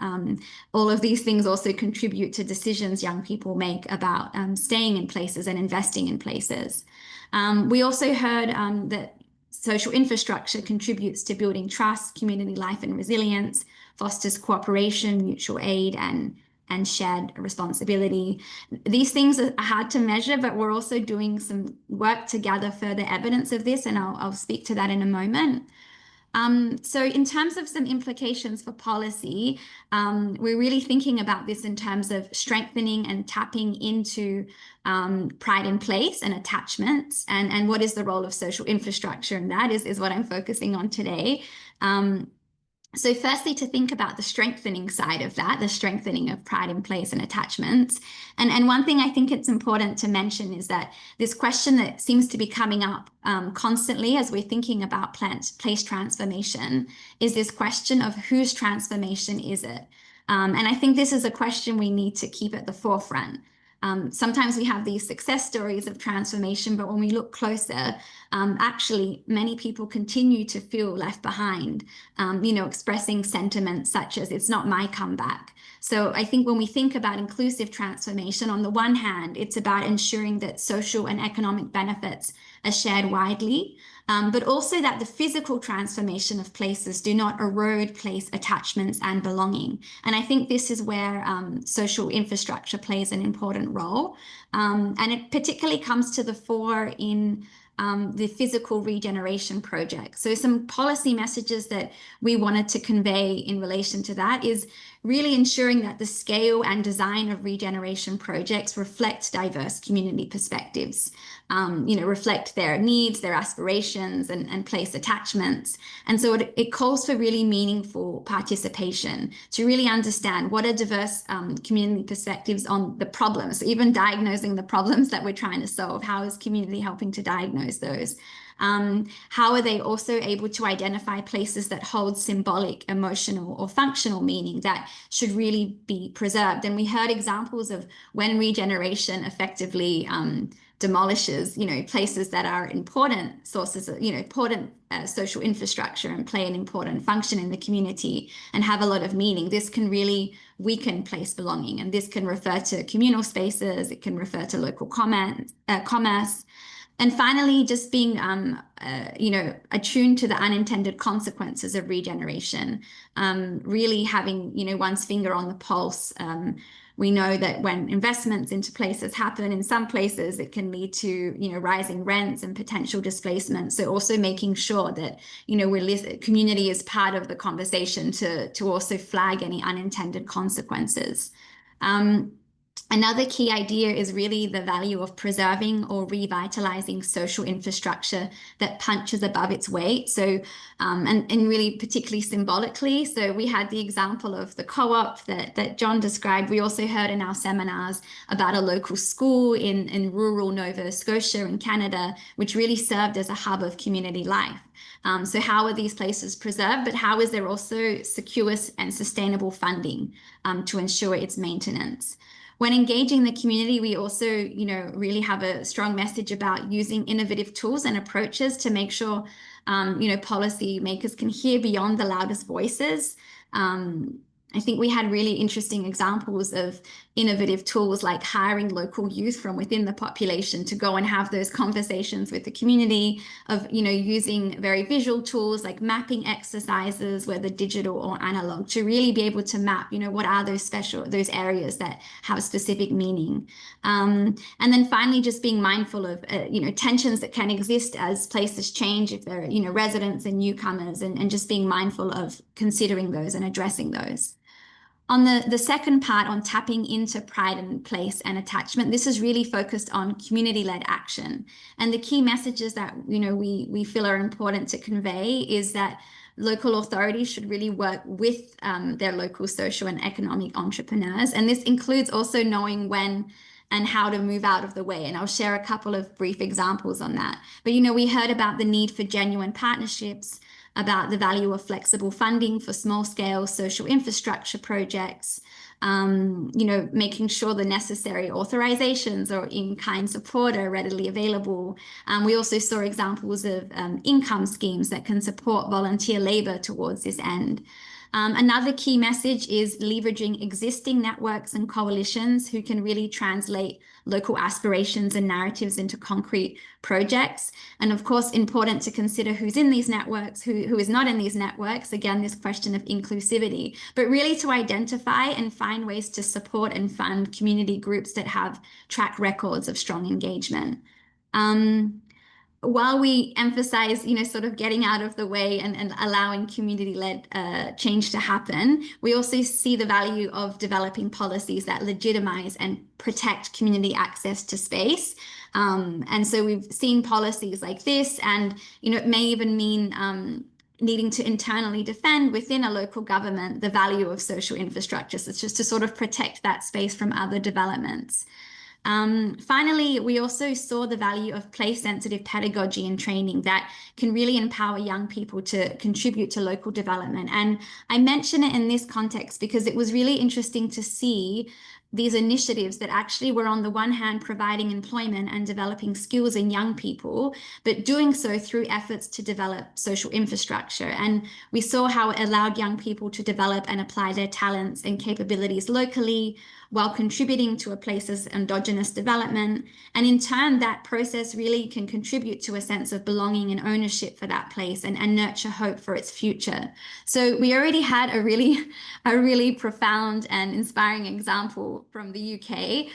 all of these things also contribute to decisions young people make about staying in places and investing in places. We also heard that social infrastructure contributes to building trust, community life and resilience, fosters cooperation, mutual aid, and shared responsibility. These things are hard to measure, but we're also doing some work to gather further evidence of this, and I'll speak to that in a moment. So in terms of some implications for policy, we're really thinking about this in terms of strengthening and tapping into pride in place and attachments, and what is the role of social infrastructure, and that is what I'm focusing on today. So firstly, to think about the strengthening side of that, the strengthening of pride in place and attachments. And one thing I think it's important to mention is that this question that seems to be coming up constantly as we're thinking about place transformation is this question of whose transformation is it? And I think this is a question we need to keep at the forefront. Sometimes we have these success stories of transformation, but when we look closer, actually, many people continue to feel left behind, expressing sentiments such as, it's not my comeback. So I think when we think about inclusive transformation, on the one hand, it's about ensuring that social and economic benefits are shared widely, but also that the physical transformation of places do not erode place attachments and belonging. And I think this is where social infrastructure plays an important role. And it particularly comes to the fore in the physical regeneration project. So some policy messages that we wanted to convey in relation to that is really ensuring that the scale and design of regeneration projects reflect diverse community perspectives, reflect their needs, their aspirations, and place attachments. And so it calls for really meaningful participation to really understand what are diverse community perspectives on the problems. So even diagnosing the problems that we're trying to solve, how is community helping to diagnose those? How are they also able to identify places that hold symbolic, emotional, or functional meaning that should really be preserved? And we heard examples of when regeneration effectively demolishes, places that are important sources of, important social infrastructure and play an important function in the community and have a lot of meaning. This can really weaken place belonging, and this can refer to communal spaces. It can refer to local commerce. And finally, just being, attuned to the unintended consequences of regeneration, really having, one's finger on the pulse. We know that when investments into places happen, in some places it can lead to, rising rents and potential displacement. So also making sure that, community is part of the conversation to also flag any unintended consequences. Another key idea is really the value of preserving or revitalizing social infrastructure that punches above its weight. So, and really particularly symbolically. So we had the example of the co-op that John described. We also heard in our seminars about a local school in rural Nova Scotia in Canada, which really served as a hub of community life. So how are these places preserved, but how is there also secure and sustainable funding to ensure its maintenance? When engaging the community, we also, really have a strong message about using innovative tools and approaches to make sure, policy makers can hear beyond the loudest voices. I think we had really interesting examples of innovative tools like hiring local youth from within the population to go and have those conversations with the community, of using very visual tools like mapping exercises, whether digital or analog, to really be able to map what are those areas that have specific meaning. And then finally, just being mindful of tensions that can exist as places change, if there are residents and newcomers, and just being mindful of considering those and addressing those. On the second part, on tapping into pride and place and attachment, this is really focused on community-led action. And the key messages that we feel are important to convey is that local authorities should really work with their local social and economic entrepreneurs. And this includes also knowing when and how to move out of the way. And I'll share a couple of brief examples on that. But we heard about the need for genuine partnerships, about the value of flexible funding for small-scale social infrastructure projects, making sure the necessary authorizations or in-kind support are readily available. We also saw examples of income schemes that can support volunteer labor towards this end. Another key message is leveraging existing networks and coalitions who can really translate local aspirations and narratives into concrete projects. And of course, important to consider who's in these networks, who is not in these networks. Again, this question of inclusivity, but really to identify and find ways to support and fund community groups that have track records of strong engagement. While we emphasize, sort of getting out of the way and allowing community-led change to happen, we also see the value of developing policies that legitimize and protect community access to space. And so we've seen policies like this, and, it may even mean needing to internally defend within a local government the value of social infrastructure. So it's just to sort of protect that space from other developments. Finally, we also saw the value of place-sensitive pedagogy and training that can really empower young people to contribute to local development. And I mention it in this context because it was really interesting to see these initiatives that actually were, on the one hand, providing employment and developing skills in young people, but doing so through efforts to develop social infrastructure. And we saw how it allowed young people to develop and apply their talents and capabilities locally, while contributing to a place's endogenous development. And in turn, that process really can contribute to a sense of belonging and ownership for that place and nurture hope for its future. So we already had a really profound and inspiring example from the UK.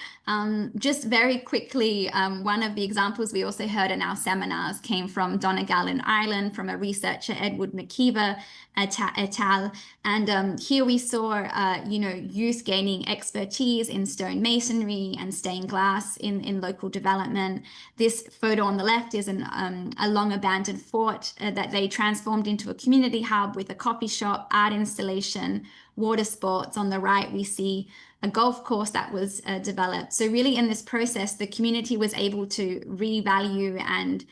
Just very quickly, one of the examples we also heard in our seminars came from Donegal in Ireland, from a researcher, Edward McKeever et al. And here we saw, youth gaining expertise in stone masonry and stained glass in local development. This photo on the left is a long abandoned fort that they transformed into a community hub with a coffee shop, art installation, water sports. On the right, we see a golf course that was developed. So really in this process, the community was able to revalue and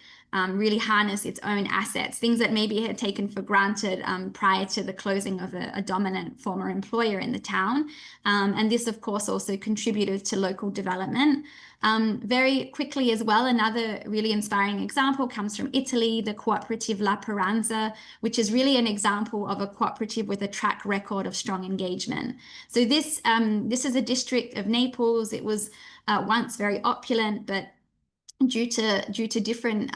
really harness its own assets, things that maybe had taken for granted prior to the closing of a dominant former employer in the town. And this, of course, also contributed to local development. Very quickly as well, another really inspiring example comes from Italy, the cooperative La Peranza, which is really an example of a cooperative with a track record of strong engagement. So this is a district of Naples. It was once very opulent, but due to different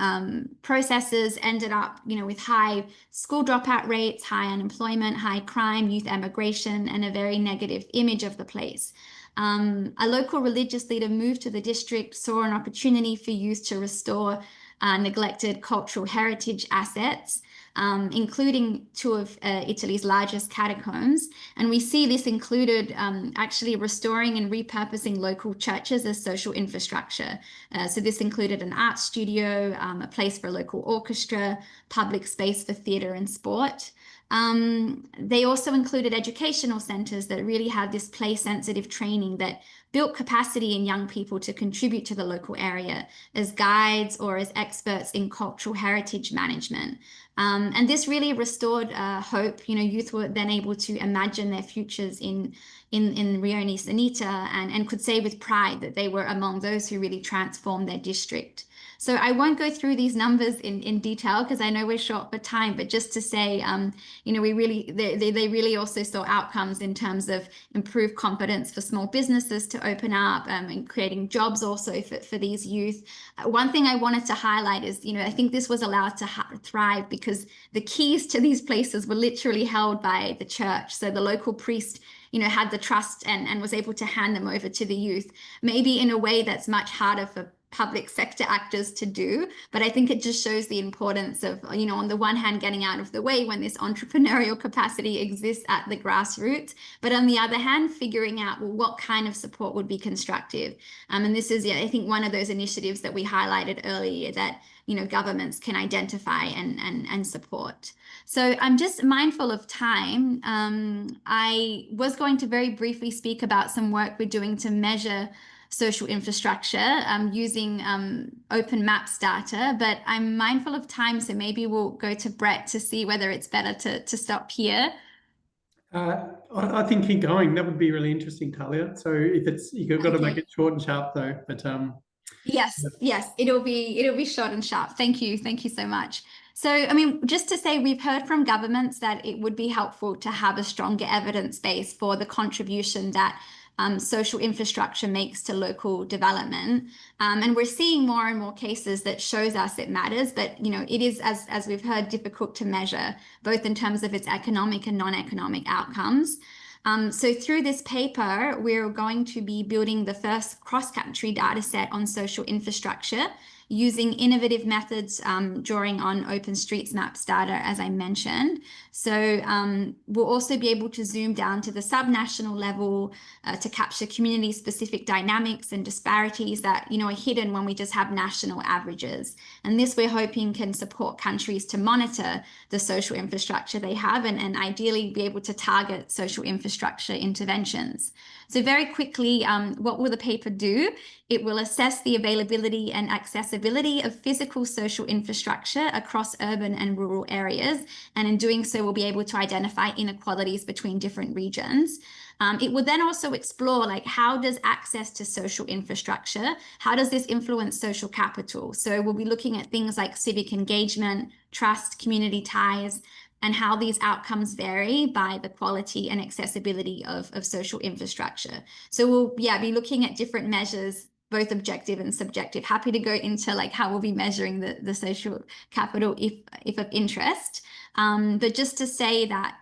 processes, ended up, with high school dropout rates, high unemployment, high crime, youth emigration, and a very negative image of the place. A local religious leader moved to the district, saw an opportunity for youth to restore neglected cultural heritage assets, including two of Italy's largest catacombs. And we see this included actually restoring and repurposing local churches as social infrastructure. So this included an art studio, a place for a local orchestra, public space for theatre and sport. They also included educational centers that really had this place-sensitive training that built capacity in young people to contribute to the local area as guides or as experts in cultural heritage management. And this really restored hope. Youth were then able to imagine their futures in Rione Sanita and could say with pride that they were among those who really transformed their district. So I won't go through these numbers in detail because I know we're short for time, but just to say, they really also saw outcomes in terms of improved confidence for small businesses to open up and creating jobs also for these youth. One thing I wanted to highlight is, I think this was allowed to thrive because the keys to these places were literally held by the church. So the local priest had the trust and was able to hand them over to the youth, maybe in a way that's much harder for public sector actors to do. But I think it just shows the importance of, on the one hand, getting out of the way when this entrepreneurial capacity exists at the grassroots, but on the other hand, figuring out, well, what kind of support would be constructive. And this is, I think, one of those initiatives that we highlighted earlier that, governments can identify and support. So I'm just mindful of time. I was going to very briefly speak about some work we're doing to measure social infrastructure using open maps data, but I'm mindful of time, so maybe we'll go to Brett to see whether it's better to stop here. I think keep going. That would be really interesting, Talia. So if you've got to make it short and sharp though, but yes, it'll be short and sharp. Thank you so much. So, just to say, we've heard from governments that it would be helpful to have a stronger evidence base for the contribution that social infrastructure makes to local development. And we're seeing more and more cases that shows us it matters, but it is, as we've heard, difficult to measure, both in terms of its economic and non-economic outcomes. So through this paper, we're going to be building the first cross-country data set on social infrastructure using innovative methods, drawing on OpenStreetMaps data, as I mentioned. So we'll also be able to zoom down to the subnational level to capture community-specific dynamics and disparities that are hidden when we just have national averages. And this, we're hoping, can support countries to monitor the social infrastructure they have and ideally be able to target social infrastructure interventions. So very quickly, what will the paper do? It will assess the availability and accessibility of physical social infrastructure across urban and rural areas. And in doing so, we'll be able to identify inequalities between different regions. It will then also explore, how does access to social infrastructure, how does this influence social capital? So we'll be looking at things like civic engagement, trust, community ties, and how these outcomes vary by the quality and accessibility of social infrastructure. So we'll be looking at different measures, both objective and subjective. Happy to go into like how we'll be measuring the social capital if of interest. But just to say that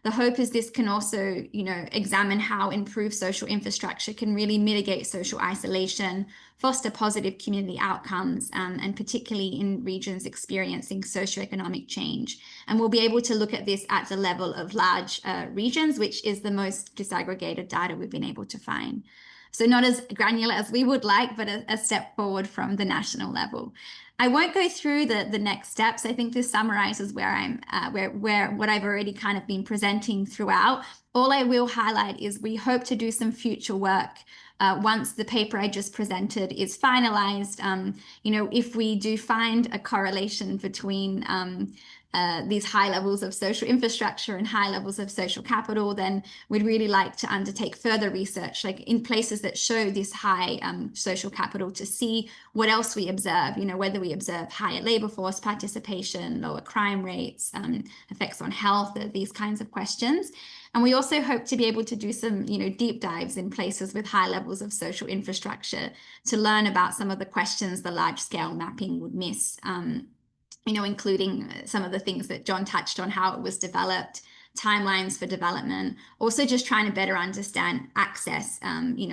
the hope is this can also, examine how improved social infrastructure can really mitigate social isolation, foster positive community outcomes, and particularly in regions experiencing socioeconomic change. And we'll be able to look at this at the level of large regions, which is the most disaggregated data we've been able to find. So not as granular as we would like, but a step forward from the national level. I won't go through the next steps. I think this summarizes where I'm what I've already kind of been presenting throughout. All I will highlight is we hope to do some future work once the paper I just presented is finalized. If we do find a correlation between these high levels of social infrastructure and high levels of social capital, then we'd really like to undertake further research, like in places that show this high social capital, to see what else we observe, whether we observe higher labor force participation, lower crime rates, effects on health, these kinds of questions. And we also hope to be able to do some, deep dives in places with high levels of social infrastructure to learn about some of the questions the large scale mapping would miss. Including some of the things that John touched on, how it was developed, timelines for development, also just trying to better understand access,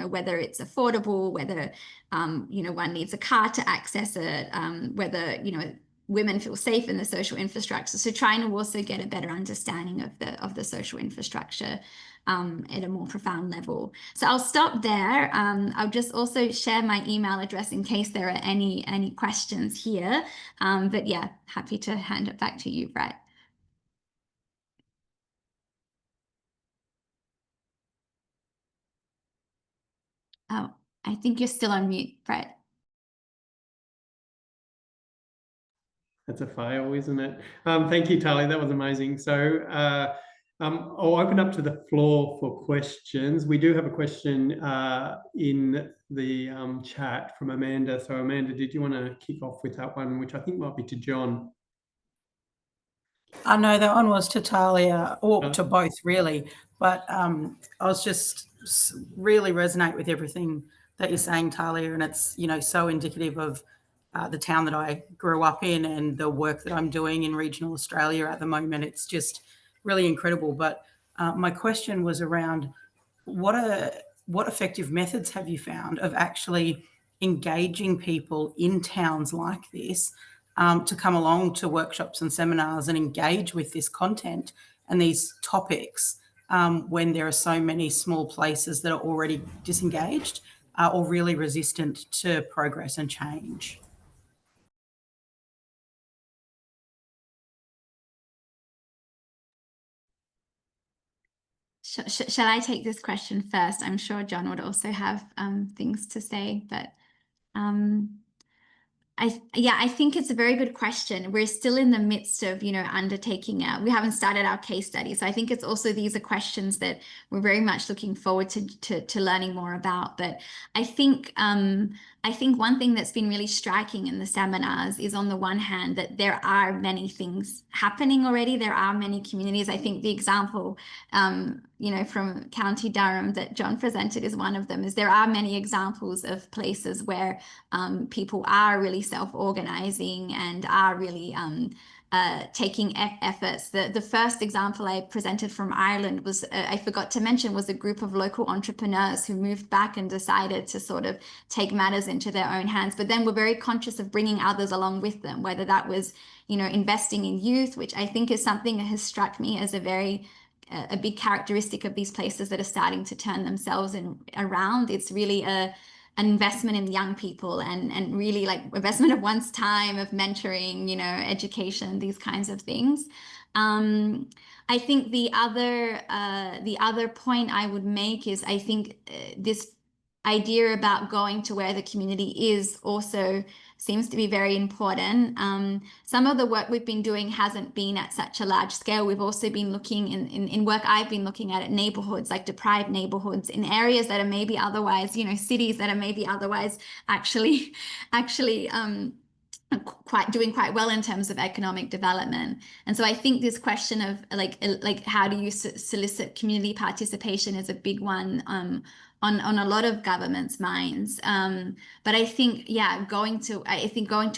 whether it's affordable, whether, one needs a car to access it, whether, women feel safe in the social infrastructure. So trying to also get a better understanding of the social infrastructure at a more profound level. So I'll stop there. I'll just also share my email address in case there are any questions here. But yeah, happy to hand it back to you, Brett. Oh, I think you're still on mute, Brett. That's a fail, isn't it? Thank you, Talia. That was amazing. So I'll open up to the floor for questions. We do have a question in the chat from Amanda. So Amanda, did you want to kick off with that one, which I think might be to John? No, that one was to Talia, or to both really. But I was just really resonate with everything that you're saying, Talia, and it's, so indicative of the town that I grew up in and the work that I'm doing in regional Australia at the moment. It's just really incredible. But my question was around what effective methods have you found of actually engaging people in towns like this to come along to workshops and seminars and engage with this content and these topics when there are so many small places that are already disengaged or really resistant to progress and change? Shall I take this question first? I'm sure John would also have things to say, but I think it's a very good question. We're still in the midst of, undertaking we haven't started our case study. So I think it's also, these are questions that we're very much looking forward to learning more about. But I think one thing that's been really striking in the seminars is, on the one hand, that there are many things happening already. There are many communities. I think the example, from County Durham that John presented is one of them, is there are many examples of places where people are really self-organizing and are really taking efforts. The first example I presented from Ireland was, I forgot to mention, was a group of local entrepreneurs who moved back and decided to sort of take matters into their own hands, but then were very conscious of bringing others along with them, whether that was, investing in youth, which I think is something that has struck me as a big characteristic of these places that are starting to turn themselves around. It's really an investment in young people and really like investment of one's time, of mentoring, education, these kinds of things. I think the other point I would make is, I think this idea about going to where the community is also seems to be very important. Some of the work we've been doing hasn't been at such a large scale. We've also been looking in work I've been looking at neighborhoods, like deprived neighborhoods in areas that are maybe otherwise, cities that are maybe otherwise actually doing quite well in terms of economic development. And so I think this question of like how do you solicit community participation is a big one on a lot of governments' minds. But I think, yeah, going to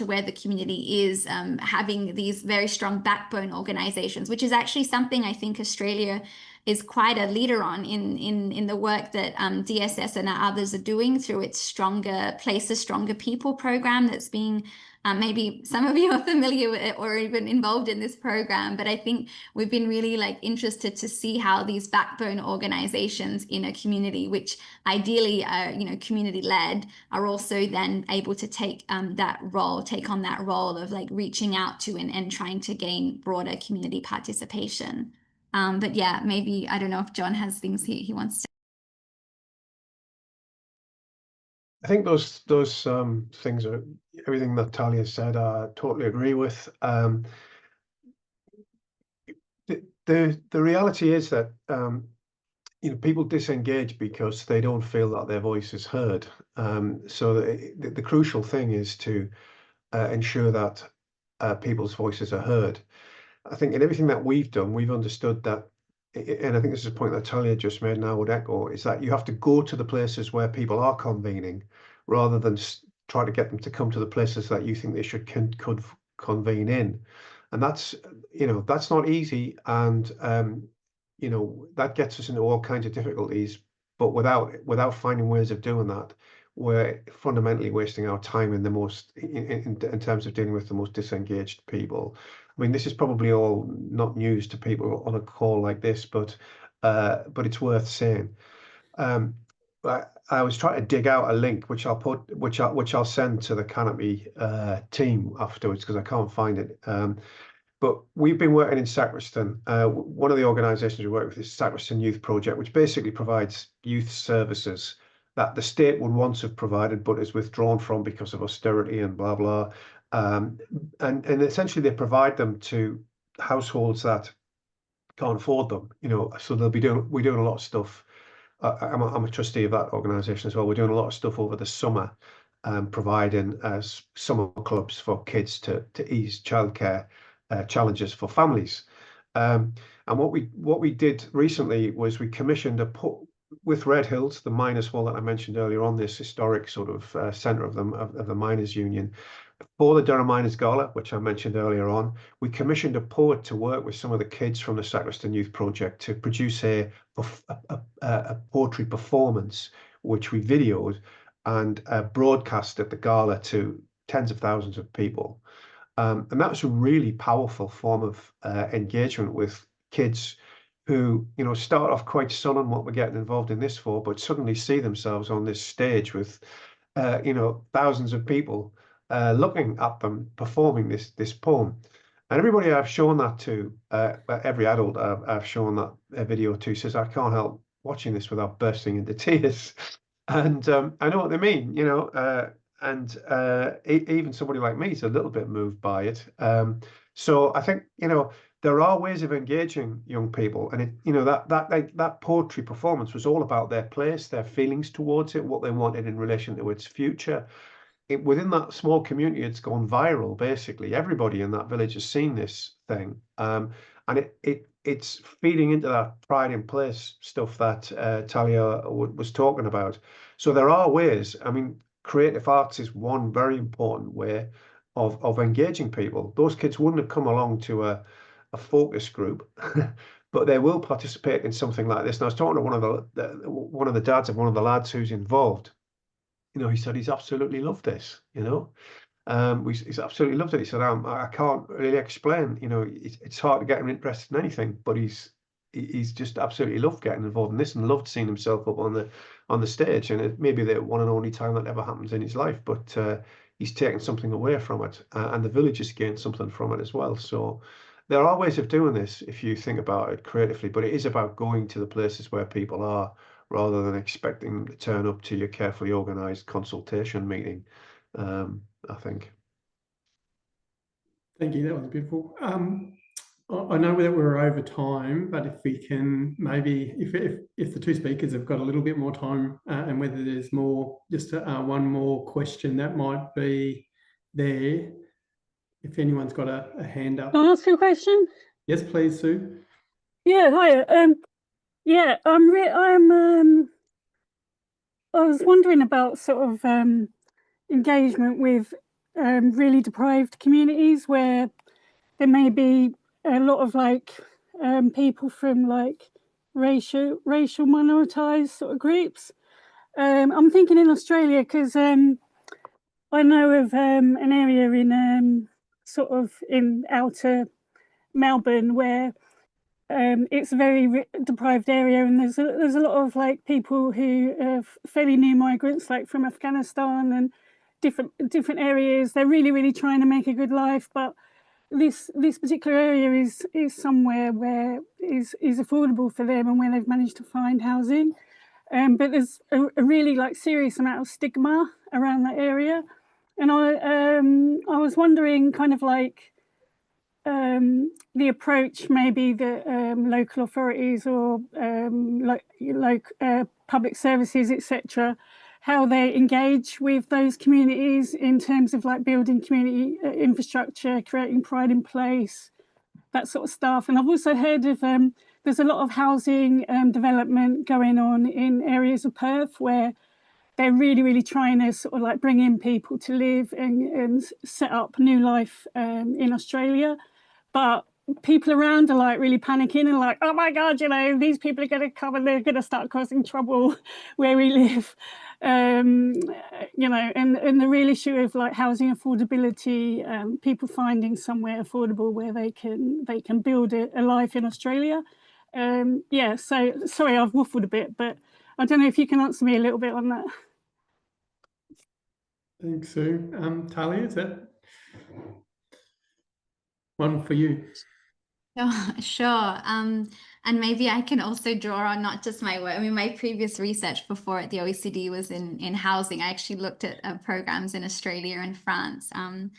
where the community is, having these very strong backbone organizations, which is actually something I think Australia is quite a leader on in the work that DSS and others are doing through its Stronger Places, Stronger People program that's being maybe some of you are familiar with it or even involved in this program, but I think we've been really like interested to see how these backbone organizations in a community, which ideally are, you know, community led, are also then able to take on that role of like reaching out to and trying to gain broader community participation. But yeah, maybe, I don't know if John has things he wants to. I think those things are everything that Talia said. I totally agree with. The reality is that you know, people disengage because they don't feel that their voice is heard. So the crucial thing is to ensure that people's voices are heard. I think in everything that we've done, we've understood that, and I think this is a point that Talia just made and I would echo, is that you have to go to the places where people are convening rather than try to get them to come to the places that you think they could convene in. And that's, you know, that's not easy. And, you know, that gets us into all kinds of difficulties, but without finding ways of doing that, we're fundamentally wasting our time in the most, in terms of dealing with the most disengaged people. I mean, this is probably all not news to people on a call like this, but it's worth saying. I was trying to dig out a link, which I'll send to the Canopy team afterwards because I can't find it. But we've been working in Sacriston. One of the organisations we work with is Sacriston Youth Project, which basically provides youth services that the state would once have provided, but is withdrawn from because of austerity and blah blah. And essentially they provide them to households that can't afford them. You know, so we're doing a lot of stuff. I'm a trustee of that organisation as well. We're doing a lot of stuff over the summer, providing summer clubs for kids to ease childcare challenges for families. And what we did recently was we commissioned with Red Hills, the miners' hall that I mentioned earlier on, this historic sort of centre of the miners' union, for the Durham Miners Gala, which I mentioned earlier on. We commissioned a poet to work with some of the kids from the Sacriston Youth Project to produce a poetry performance, which we videoed and broadcast at the gala to tens of thousands of people. And that was a really powerful form of engagement with kids who, you know, start off quite sullen what we're getting involved in this for, but suddenly see themselves on this stage with, you know, thousands of people looking at them performing this poem. And everybody I've shown that to, every adult I've shown that video to, says, I can't help watching this without bursting into tears. And I know what they mean, you know, and even somebody like me is a little bit moved by it. So I think, you know, there are ways of engaging young people, and you know, that poetry performance was all about their place, their feelings towards it, what they wanted in relation to its future. Within that small community, it's gone viral. Basically, everybody in that village has seen this thing, and it's feeding into that pride in place stuff that Talia was talking about. So there are ways. I mean, creative arts is one very important way of engaging people. Those kids wouldn't have come along to a focus group, but they will participate in something like this. And I was talking to one of the dads of one of the lads who's involved. You know, he said he's absolutely loved this. You know, he's absolutely loved it. He said, I can't really explain. You know, it's hard to get him interested in anything, but he's just absolutely loved getting involved in this and loved seeing himself up on the stage. And it may be the one and only time that ever happens in his life, but he's taken something away from it, and the village has gained something from it as well. So there are ways of doing this if you think about it creatively, but it is about going to the places where people are rather than expecting them to turn up to your carefully organised consultation meeting, I think. Thank you. That was beautiful. I know that we're over time, but if we can maybe, if the two speakers have got a little bit more time, and whether there's more, just one more question that might be there. if anyone's got a hand up. Can I ask you a question? Yes, please, Sue. Yeah, hi. Yeah, I was wondering about sort of engagement with really deprived communities where there may be a lot of like people from like racial minoritized sort of groups. I'm thinking in Australia because I know of an area in sort of in outer Melbourne where it's a very deprived area, and there's a lot of like people who are fairly new migrants, like from Afghanistan and different areas. They're really trying to make a good life, but this particular area is somewhere where is affordable for them and where they've managed to find housing. But there's a really like serious amount of stigma around that area, and I was wondering kind of like the approach maybe that local authorities or like public services, etc., how they engage with those communities in terms of like building community infrastructure, creating pride in place, that sort of stuff. And I've also heard of there's a lot of housing development going on in areas of Perth where they're really trying to sort of like bring in people to live and set up new life in Australia. But people around are like really panicking and like, oh my God, you know, these people are going to come and they're going to start causing trouble where we live. You know, and the real issue of like housing affordability, people finding somewhere affordable where they can build a life in Australia. Yeah, so sorry, I've waffled a bit, but I don't know if you can answer me a little bit on that. Thanks, Sue. Talia, is that one for you? Sure. And maybe I can also draw on not just my work. I mean, my previous research before at the OECD was in housing. I actually looked at programs in Australia and France. And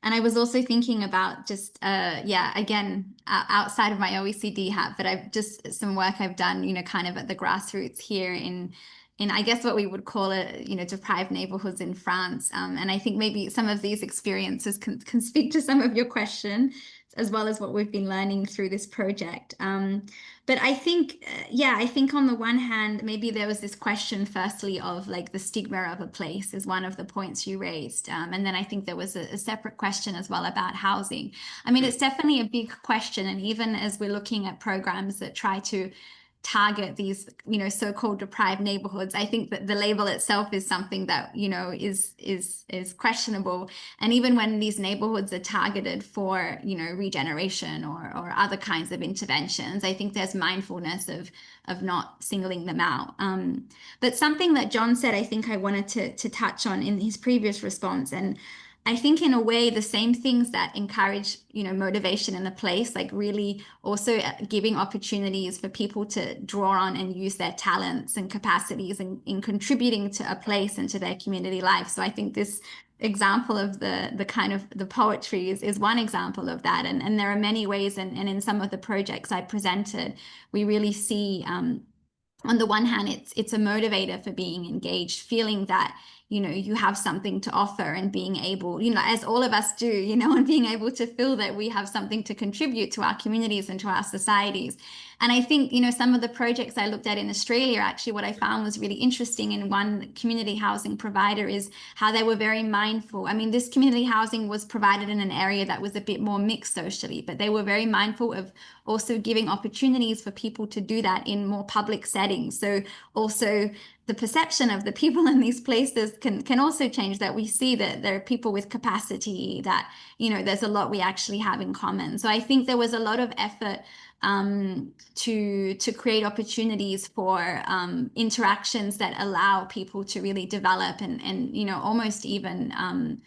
I was also thinking about just, again, outside of my OECD hat, but I've just some work I've done, you know, kind of at the grassroots here in I guess what we would call it, you know, deprived neighborhoods in France. And I think maybe some of these experiences can speak to some of your question, as well as what we've been learning through this project. But I think, I think on the one hand, maybe there was this question, firstly, of like the stigma of a place is one of the points you raised. And then I think there was a separate question as well about housing. I mean, it's definitely a big question. And even as we're looking at programs that try to target these, you know, so-called deprived neighborhoods, I think that the label itself is something that, you know, is questionable. And even when these neighborhoods are targeted for, you know, regeneration or other kinds of interventions, I think there's mindfulness of not singling them out. But something that John said, I think I wanted to touch on in his previous response, and I think in a way the same things that encourage, you know, motivation in a place, like really also giving opportunities for people to draw on and use their talents and capacities in contributing to a place and to their community life. So I think this example of the kind of the poetry is one example of that. And there are many ways, and in some of the projects I presented, we really see on the one hand, it's a motivator for being engaged, feeling that, you know, you have something to offer and being able, you know, as all of us do, you know, and being able to feel that we have something to contribute to our communities and to our societies. And I think, you know, some of the projects I looked at in Australia, actually, what I found was really interesting in one community housing provider is how they were very mindful. I mean, this community housing was provided in an area that was a bit more mixed socially, but they were very mindful of also giving opportunities for people to do that in more public settings. So also the perception of the people in these places can also change, that we see that there are people with capacity, that, you know, there's a lot we actually have in common. So I think there was a lot of effort to create opportunities for interactions that allow people to really develop and you know, almost even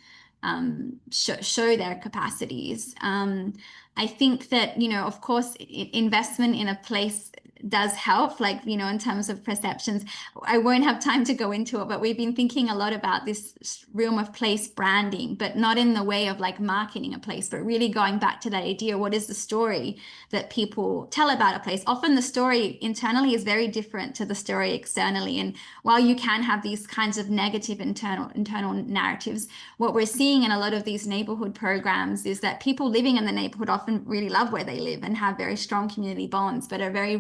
show their capacities. I think that, you know, of course, investment in a place does help, like, you know, in terms of perceptions. I won't have time to go into it, but we've been thinking a lot about this realm of place branding, but not in the way of like marketing a place, but really going back to that idea, what is the story that people tell about a place? Often the story internally is very different to the story externally. And while you can have these kinds of negative internal narratives, what we're seeing in a lot of these neighborhood programs is that people living in the neighborhood often really love where they live and have very strong community bonds, but are very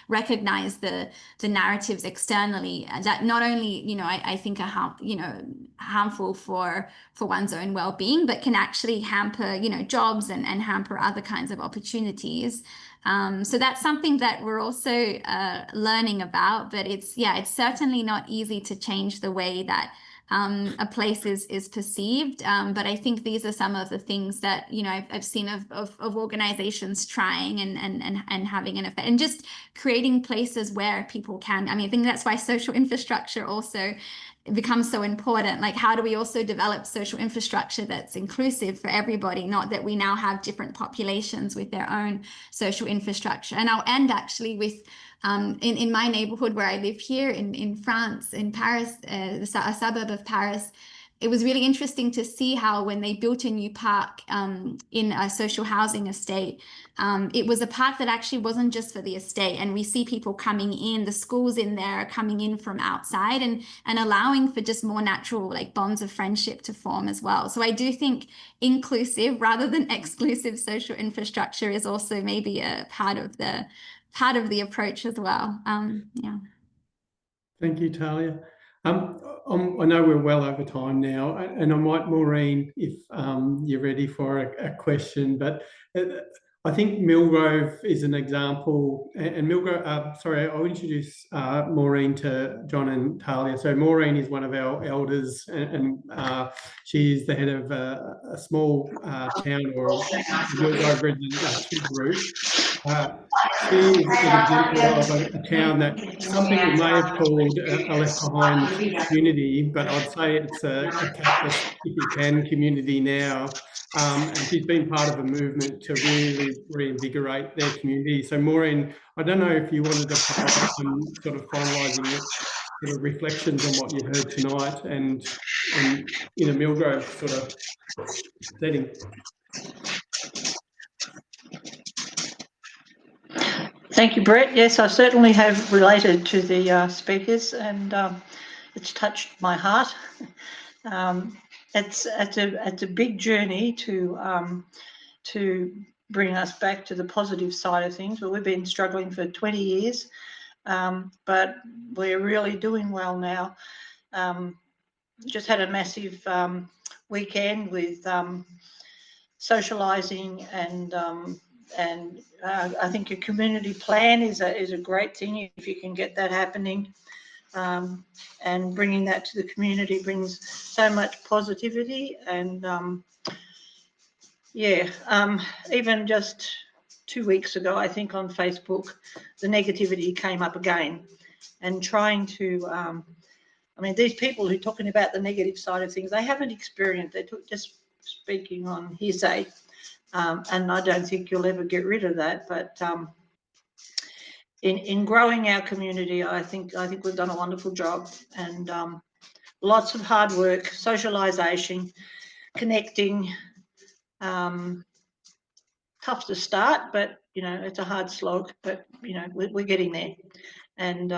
recognize the narratives externally that not only, you know, I think are harmful for one's own well-being, but can actually hamper, you know, jobs and hamper other kinds of opportunities. So that's something that we're also learning about, but it's certainly not easy to change the way that a place is perceived. But I think these are some of the things that, you know, I've seen of organizations trying and having an effect, and just creating places where people can. I mean, I think that's why social infrastructure also becomes so important. Like, how do we also develop social infrastructure that's inclusive for everybody, not that we now have different populations with their own social infrastructure. And I'll end actually with in my neighborhood where I live here in France, in Paris, a suburb of Paris. It was really interesting to see how when they built a new park in a social housing estate, it was a park that actually wasn't just for the estate. And we see people coming in, the schools in there are coming in from outside and allowing for just more natural like bonds of friendship to form as well. So I do think inclusive rather than exclusive social infrastructure is also maybe a part of the approach as well. Yeah. Thank you, Talia. I know we're well over time now, and I might, Maureen, if you're ready for a question, but I think Millgrove is an example, and Millgrove, sorry, I'll introduce Maureen to John and Talia. So Maureen is one of our elders, and she's the head of a small town or Millgrove resident group. She is an example of a town that some people may have called a left behind community, but I'd say it's a cactus if you can community now. And she's been part of a movement to really reinvigorate their community. So Maureen, I don't know if you wanted to provide some sort of finalising sort of reflections on what you heard tonight and in a Millgrove sort of setting. Thank you, Brett. Yes, I certainly have related to the speakers, and it's touched my heart. It's a big journey to bring us back to the positive side of things. Well, we've been struggling for 20 years, but we're really doing well now. Just had a massive weekend with socialising and I think a community plan is a great thing if you can get that happening, and bringing that to the community brings so much positivity. And even just 2 weeks ago, I think on Facebook, the negativity came up again, and trying to I mean, these people who are talking about the negative side of things, they haven't experienced, they're just speaking on hearsay. And I don't think you'll ever get rid of that. But in growing our community, I think we've done a wonderful job, and lots of hard work, socialisation, connecting. Tough to start, but you know, it's a hard slog. But you know, we're getting there. And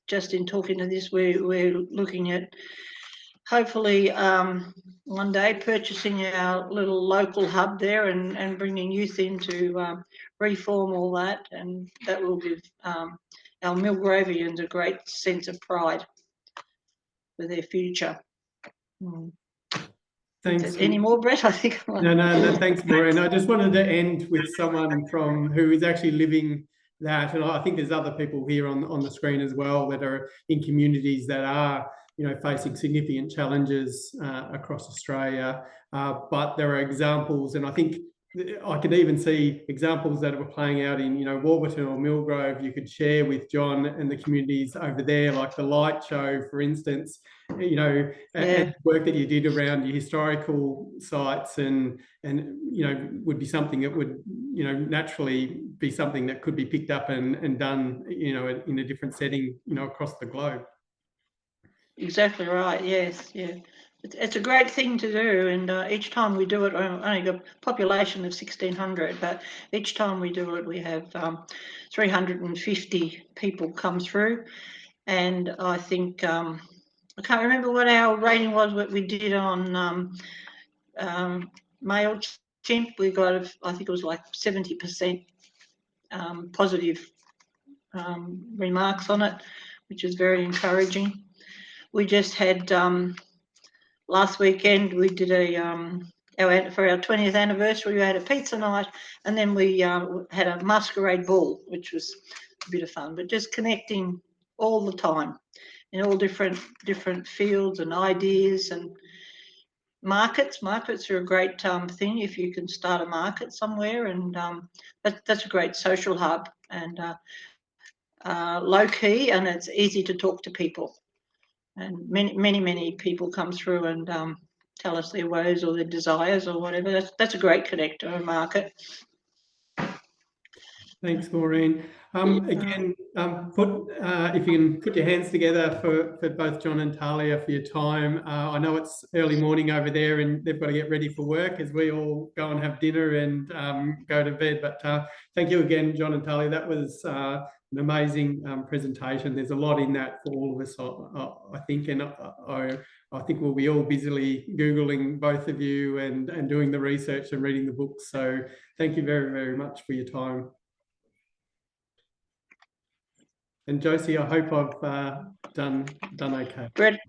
just in talking to this, we're looking at hopefully one day purchasing our little local hub there and bringing youth in to reform all that, and that will give our Millgrovians a great sense of pride for their future. Thanks. Any more, Brett? I think. No, thanks, Maureen. I just wanted to end with someone who is actually living that, and I think there's other people here on the screen as well that are in communities that are, you know, facing significant challenges across Australia. But there are examples, and I think I could even see examples that were playing out in, you know, Warburton or Millgrove. You could share with John and the communities over there, like the light show, for instance, you know, and work that you did around your historical sites, and you know, would be something that would, you know, naturally be something that could be picked up and done, you know, in a different setting, you know, across the globe. Exactly right. Yes, yeah. It's a great thing to do, and each time we do it, only got a population of 1,600, but each time we do it, we have 350 people come through, and I think I can't remember what our rating was, but we did on MailChimp. We got, I think it was like 70% positive remarks on it, which is very encouraging. We just had last weekend, we did for our 20th anniversary, we had a pizza night, and then we had a masquerade ball, which was a bit of fun, but just connecting all the time in all different fields and ideas. And markets are a great thing if you can start a market somewhere, and that's a great social hub, and low key, and it's easy to talk to people. And many people come through and tell us their woes or their desires or whatever. That's a great connector, a market. Thanks, Maureen. Again, if you can put your hands together for both John and Talia for your time. I know it's early morning over there and they've got to get ready for work as we all go and have dinner and go to bed. But thank you again, John and Talia. That was an amazing presentation. There's a lot in that for all of us, I think, and I think we'll be all busily Googling both of you and doing the research and reading the books. So thank you very, very much for your time. And Josie, I hope I've done okay. Great.